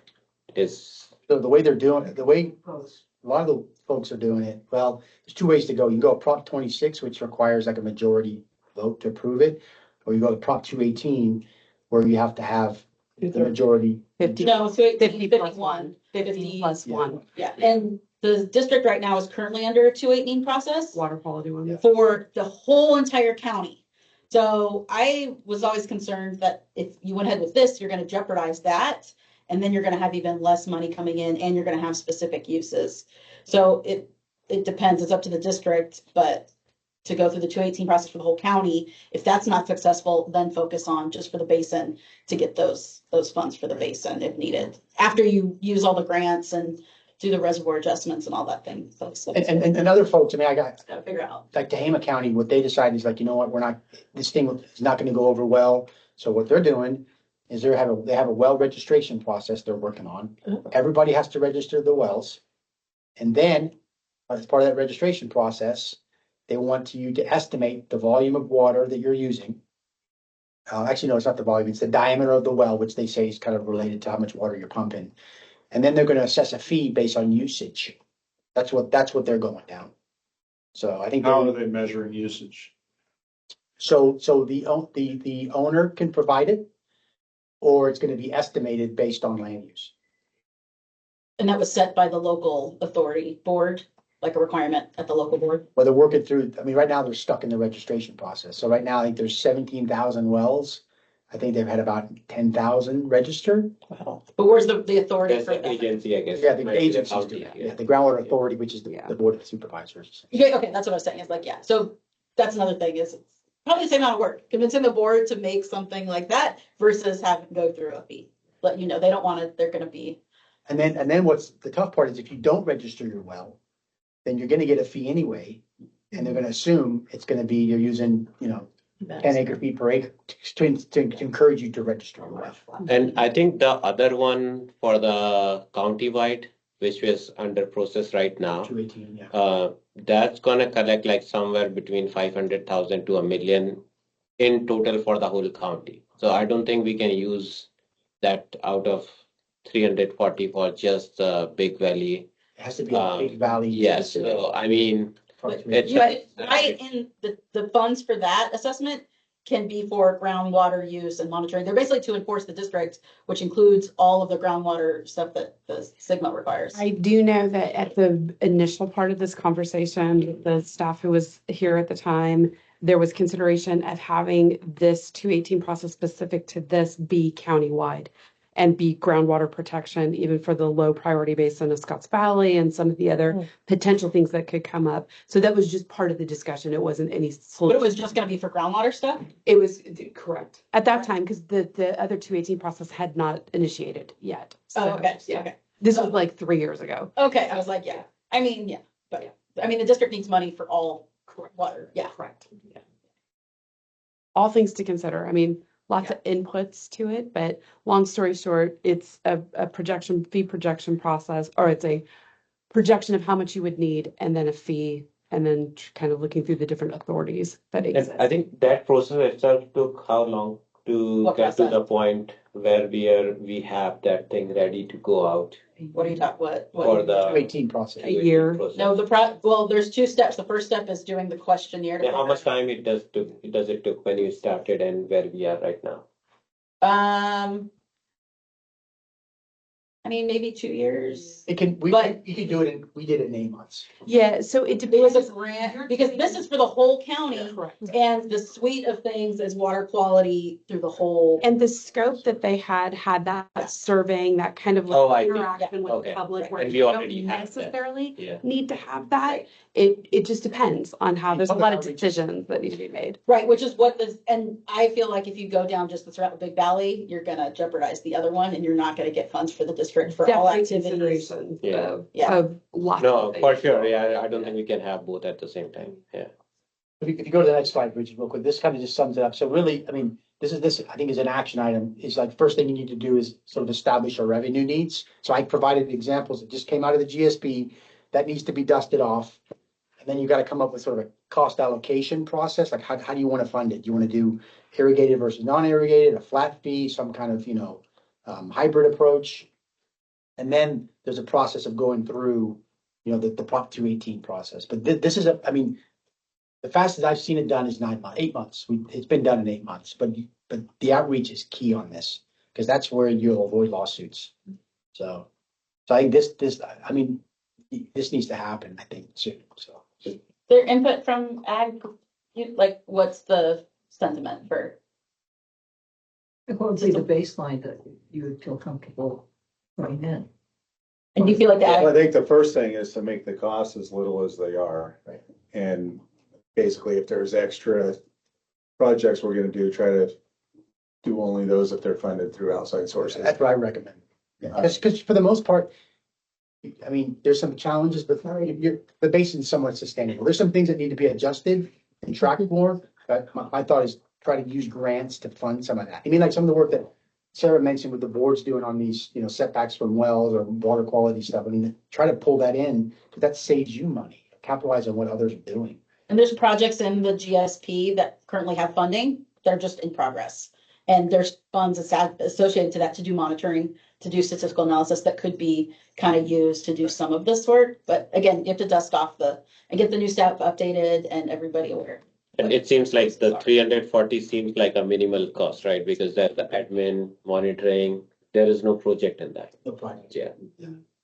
is So the way they're doing it, the way Post. a lot of the folks are doing it, well, there's 2 ways to go. You can go Prop 26, which requires like a majority vote to approve it, or you go to Prop 218, where you have to have the majority. 50, No, so 50 plus 51, one. 50 plus Yeah. one, yeah, and the district right now is currently under a 218 process water quality one. for the whole entire county. So I was always concerned that if you went ahead with this, you're gonna jeopardize that. And then you're gonna have even less money coming in and you're gonna have specific uses. So it depends, it's up to the district, but to go through the 218 process for the whole county, if that's not successful, then focus on just for the basin to get those funds for the basin if needed. After you use all the grants and do the reservoir adjustments and all that thing. And other folks, I mean, I got, Gotta figure out. like Tehama County, what they decided is like, you know what, this thing is not gonna go over well. So what they're doing is they have a well registration process they're working on. Everybody has to register the wells. And then, as part of that registration process, they want you to estimate the volume of water that you're using. Actually, no, it's not the volume, it's the diameter of the well, which they say is kind of related to how much water you're pumping. And then they're gonna assess a fee based on usage. That's what they're going down. So I think. How are they measuring usage? So the owner can provide it, or it's gonna be estimated based on land use. And that was set by the local authority board, like a requirement at the local board. Well, they're working through, I mean, right now they're stuck in the registration process. So right now, I think there's 17,000 wells. I think they've had about 10,000 registered. Wow. But where's the authority That's for the that? agency, I guess. Yeah, the Might be the agencies county, do that. Yeah, the groundwater authority, which is Yeah. the board of supervisors. Yeah, okay, that's what I was saying. It's like, yeah, so that's another thing is it's probably the same amount of work, convincing the board to make something like that versus having to go through a fee. But you know, they don't want to, they're gonna be, And then what's the tough part is if you don't register your well, then you're gonna get a fee anyway. And they're gonna assume it's gonna be, you're using, 10 acre feet per acre to encourage you to register your well. And I think the other one for the countywide, which was under process right now, 218, yeah. that's gonna collect like somewhere between 500,000 to 1 million in total for the whole county. So I don't think we can use that out of 340 for just the Big Valley. It has to be a big valley. Yes, so I mean, it's. right in the funds for that assessment can be for groundwater use and monitoring. They're basically to enforce the district, which includes all of the groundwater stuff that the Sigma requires. I do know that at the initial part of this conversation, the staff who was here at the time, there was consideration of having this 218 process specific to this be countywide and be groundwater protection, even for the low priority basin of Scotts Valley and some of the other potential things that could come up. So that was just part of the discussion. It wasn't any But it solution. was just gonna be for groundwater stuff? It was correct at that time because the other 218 process had not initiated yet. Oh, So, okay, yeah. okay. This was like 3 years ago. Okay, I was like, yeah, I mean, yeah, but yeah, I mean, the district needs money for all water, yeah. Correct. Yeah. All things to consider. I mean, lots of inputs to it, but long story short, it's a fee projection process, or it's a projection of how much you would need and then a fee, and then kind of looking through the different authorities that And exist. I think that process itself took how long to What get to process? the point where we have that thing ready to go out What are you talking, for what? the 218 process. A year. process? No, well, there's two steps. The first step is doing the questionnaire. to Yeah, how figure much time does it took when you started and where we are right now? I mean, maybe 2 years. It can, But- you can do it we did it in 8 months. Yeah, so it It was depends. a grant, because this is for the whole county, Correct. and the suite of things is water quality through the whole. And the scope that they had that surveying, that kind of Oh, I like see. interaction with the Okay. public, where And we you don't already have that. necessarily Yeah. need to have that. It just depends on how, there's a lot of decisions that need to be made. Right, which is what this, and I feel like if you go down just the throughout the Big Valley, you're gonna jeopardize the other one, and you're not gonna get funds for the district for all Definitely activities. consideration Yeah. Yeah. of lots No, of for things. sure. Yeah, I don't think we can have both at the same time. Yeah. If you go to the next slide, Bridget, real quick, this kind of just sums it up. So really, I mean, this, I think is an action item, is like, first thing you need to do is sort of establish our revenue needs. So I provided examples that just came out of the GSP, that needs to be dusted off. And then you got to come up with sort of a cost allocation process, like how do you want to fund it? Do you want to do irrigated versus non-irrigated, a flat fee, some kind of, hybrid approach? And then there's a process of going through, the Prop 218 process. But this is the fastest I've seen it done is 8 months. It's been done in 8 months, but the outreach is key on this, because that's where you'll avoid lawsuits. So I think this needs to happen, I think, soon, so. Their input from ag, like, what's the sentiment for? What would be the baseline that you would feel comfortable putting in? And do you feel like the Well, I ag, think the first thing is to make the costs as little as they are. Right. And basically, if there's extra projects we're gonna do, try to do only those if they're funded through outside sources. That's what I recommend. Because for the most part, I mean, there's some challenges, but the basin's somewhat sustainable. There's some things that need to be adjusted and tracked more. But my thought is try to use grants to fund some of that. I mean, like some of the work that Sarah mentioned with the boards doing on these, setbacks from wells or water quality stuff. I mean, try to pull that in, because that saves you money. Capitalize on what others are doing. and there's projects in the GSP that currently have funding, they're just in progress. And there's funds associated to that to do monitoring, to do statistical analysis that could be kind of used to do some of this work. But again, you have to dust off and get the new staff updated and everybody aware. And it seems like the 340 seems like a minimal cost, right? Because there's the admin, monitoring, there is no project in that. No problem. Yeah.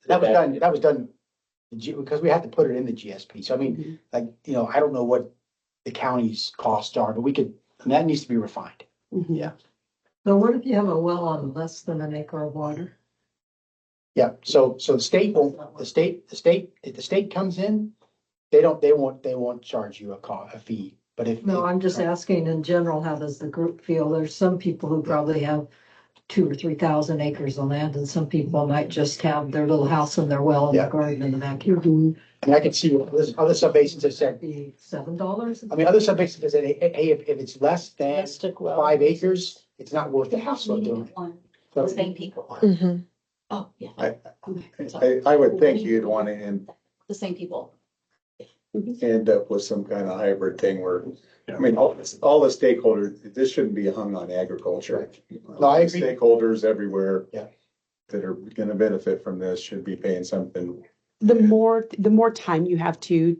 That was done because we had to put it in the GSP. So I mean, like, I don't know what the county's costs are, but that needs to be refined. Yeah. So what if you have a well on less than an acre of water? Yeah. So the state if the state comes in, they won't charge you a fee. But No, I'm just asking in general, how does the group feel? There's some people who probably have 2,000 or 3,000 acres of land, and some people might just have their little house and their well and their garden in the backyard. And I can see what other subbasins have said. Be $7. I mean, other subbasins have said, hey, if it's less than Domestic well. 5 acres, it's not worth the hassle of doing it. The same people. Mhm. Oh, yeah. I would think you'd want to The same people. end up with some kind of hybrid thing where, I mean, all the stakeholders, this shouldn't be hung on agriculture. No, I agree. Stakeholders everywhere. Yeah. That are gonna benefit from this should be paying something. The more time you have to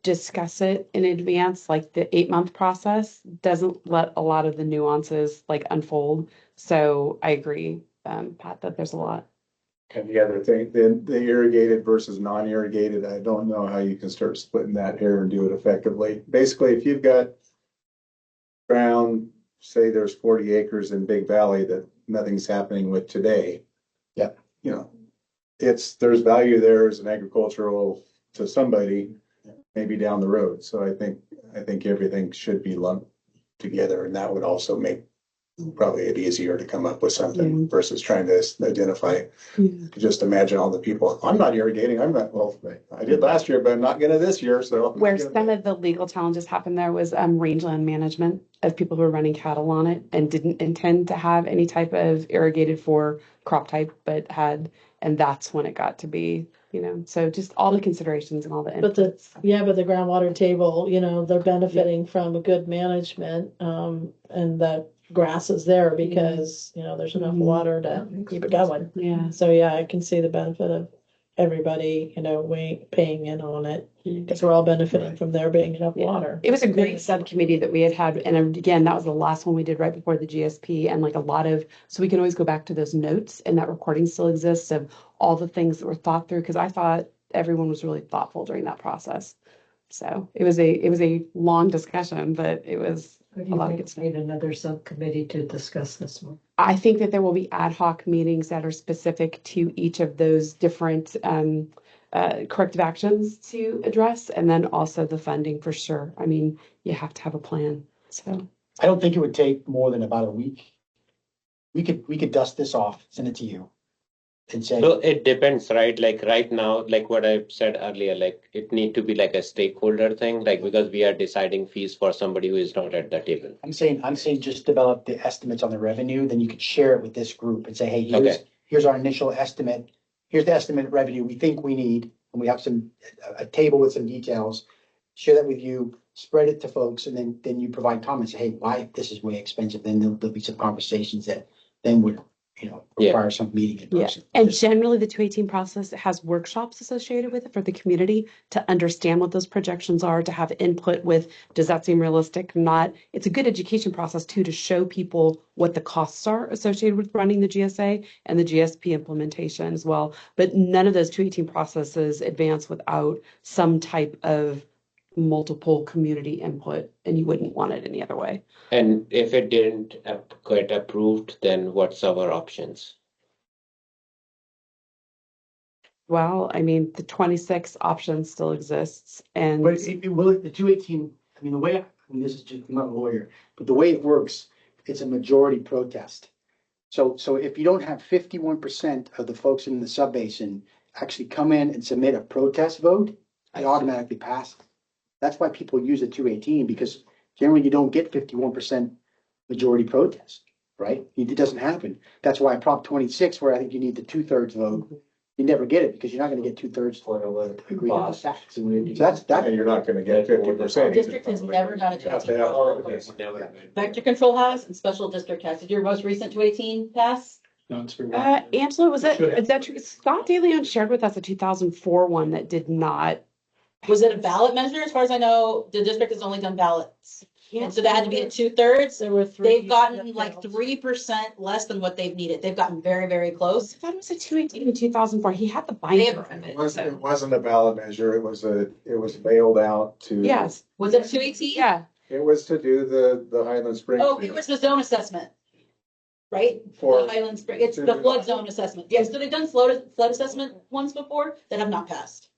discuss it in advance, like the 8-month process doesn't let a lot of the nuances like unfold. So I agree, Pat, that there's a lot. And the other thing, then the irrigated versus non-irrigated, I don't know how you can start splitting that here and do it effectively. Basically, if you've got ground, say there's 40 acres in Big Valley that nothing's happening with today. Yeah. There's value there as an agricultural to somebody, maybe down the road. So I think everything should be lumped together, and that would also make probably it easier to come up with something versus trying to identify. Just imagine all the people, I'm not irrigating, I did last year, but I'm not gonna this year, so. Where some of the legal challenges happened there was rangeland management of people who were running cattle on it and didn't intend to have any type of irrigated for crop type, but had, and that's when it got to be, so just all the considerations and all the But the inputs. groundwater table, they're benefiting from a good management, and that grass is there because, there's enough water to keep it going. Yeah. So yeah, I can see the benefit of everybody, paying in on it because we're all benefiting from there being enough water. It was a great subcommittee that we had, and again, that was the last one we did right before the GSP, and like a lot of, so we can always go back to those notes, and that recording still exists of all the things that were thought through, because I thought everyone was really thoughtful during that process. So it was a long discussion, but it was Do a you lot of think good it's stuff. need another subcommittee to discuss this one? I think that there will be ad hoc meetings that are specific to each of those different corrective actions to address, and then also the funding for sure. I mean, you have to have a plan. So I don't think it would take more than about a week. We could dust this off, send it to you, and say, So it depends, right? Like right now, like what I said earlier, like it need to be like a stakeholder thing, like because we are deciding fees for somebody who is not at the table. I'm saying just develop the estimates on the revenue, then you could share it with this group and say, hey, Okay. here's our initial estimate. Here's the estimate revenue we think we need, and we have a table with some details. Share that with you, spread it to folks, and then you provide comments, hey, why this is way expensive, then there'll be some conversations that then would, require some meeting in yeah, person. and generally the 218 process has workshops associated with it for the community to understand what those projections are, to have input with, does that seem realistic? Not. It's a good education process too, to show people what the costs are associated with running the GSA and the GSP implementation as well. But none of those 218 processes advance without some type of multiple community input, and you wouldn't want it any other way. And if it didn't get approved, then what's our options? Well, I mean, the 26 option still exists, and But the 218, I mean, this is just, I'm not a lawyer, but the way it works, it's a majority protest. So if you don't have 51% of the folks in the subbasin actually come in and submit a protest vote, it automatically passes. That's why people use the 218, because generally you don't get 51% majority protest, right? It doesn't happen. That's why Prop 26, where I think you need the 2/3 vote, you never get it because you're not gonna get 2/3 to agree on the facts. So that's, And you're not gonna get 50%. District has never had a chance. Vector control has and special district has. Did your most recent 218 pass? No, it's for. Angela, was it, Should have. is that true? Scott DeLeon shared with us a 2004 one that did not. Was it a ballot measure? As far as I know, the district has only done ballots. And so that had to be at 2/3. There were three. They've gotten like 3% less than what they've needed. They've gotten very, very I close. thought it was a 218 in 2004. He had the They binder have- of It it. wasn't, So. it wasn't a ballot measure, it was mailed out to. Yes, Was it 218? yeah. It was to do the Highland Springs. Oh, it was the zone assessment. Right? For- The Highland Spring, it's the flood zone assessment. Yes, so they've done flood assessment ones before that have not passed.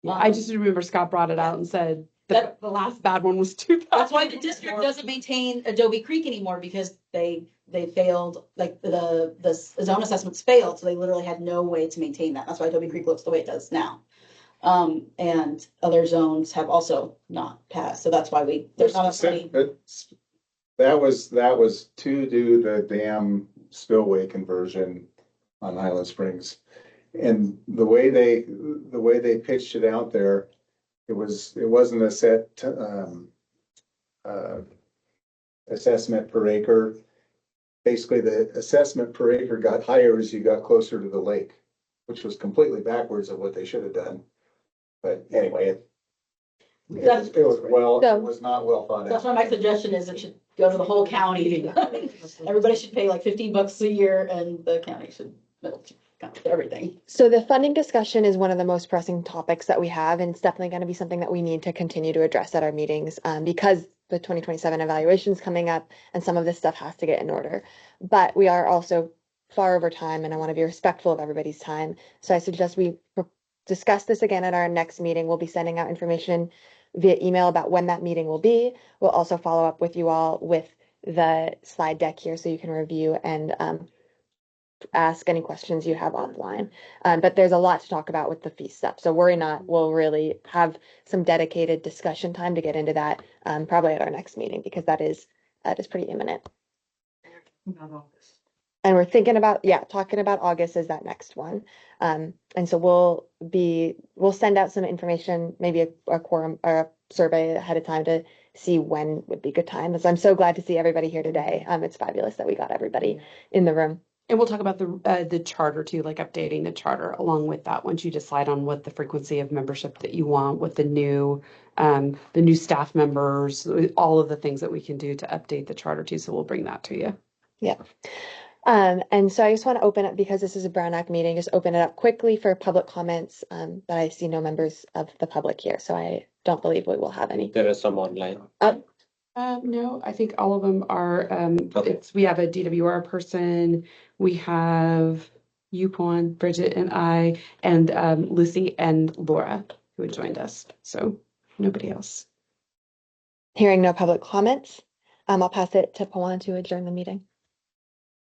I just remember Scott brought it out and said That- the last bad one was 2000. That's why the district doesn't maintain Adobe Creek anymore because they failed, like the zone assessments failed, so they literally had no way to maintain that. That's why Adobe Creek looks the way it does now. And other zones have also not passed, so that's why there's not enough money. That was to do the dam spillway conversion on Highland Springs. And the way they pitched it out there, it wasn't a set, assessment per acre. Basically, the assessment per acre got higher as you got closer to the lake, which was completely backwards of what they should have done. But anyway, it was not well thought That's out. why my suggestion is it should go to the whole county. Everybody should pay like $15 a year and the county should everything. So the funding discussion is one of the most pressing topics that we have, and it's definitely going to be something that we need to continue to address at our meetings, because the 2027 evaluation is coming up and some of this stuff has to get in order. But we are also far over time and I want to be respectful of everybody's time. So I suggest we discuss this again at our next meeting. We'll be sending out information via email about when that meeting will be. We'll also follow up with you all with the slide deck here so you can review and ask any questions you have offline. But there's a lot to talk about with the fee stuff. So worry not, we'll really have some dedicated discussion time to get into that probably at our next meeting because that is pretty imminent. And we're thinking about, talking about August is that next one. And so we'll send out some information, maybe a quorum or a survey ahead of time to see when would be good time. So I'm so glad to see everybody here today. It's fabulous that we got everybody in the room. And we'll talk about the charter too, like updating the charter along with that. Once you decide on what the frequency of membership that you want, with the new staff members, all of the things that we can do to update the charter too. So we'll bring that to you. Yeah. And so I just want to open up, because this is a Brown Act meeting, just open it up quickly for public comments. But I see no members of the public here, so I don't believe we will have any. There are some online. No, I think all of them are, Okay. we have a DWR person, we have Yupon, Bridget and I, and Lucy and Laura who had joined us. So nobody else. Hearing no public comments, I'll pass it to Pawan to adjourn the meeting.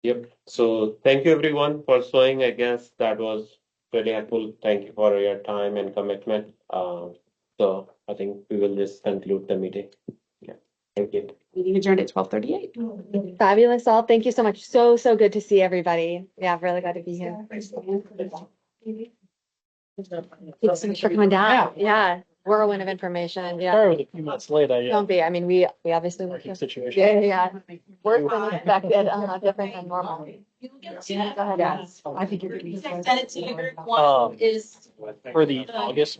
Yep. So thank you everyone for showing. I guess that was really helpful. Thank you for your time and commitment. So I think we will just conclude the meeting. Yeah. Thank you. Meeting adjourned at 12:38. Fabulous all. Thank you so much. So good to see everybody. Yeah, really glad to be here. Thanks so much for coming down. Yeah. Whirlwind of information. Yeah. Sorry, I was a few minutes late. Don't be. I mean, we obviously work here. Situation. Yeah. Worse than expected, different than normal. You will get Go ahead. Yes, I think you're gonna be. Send it to you. One is For the August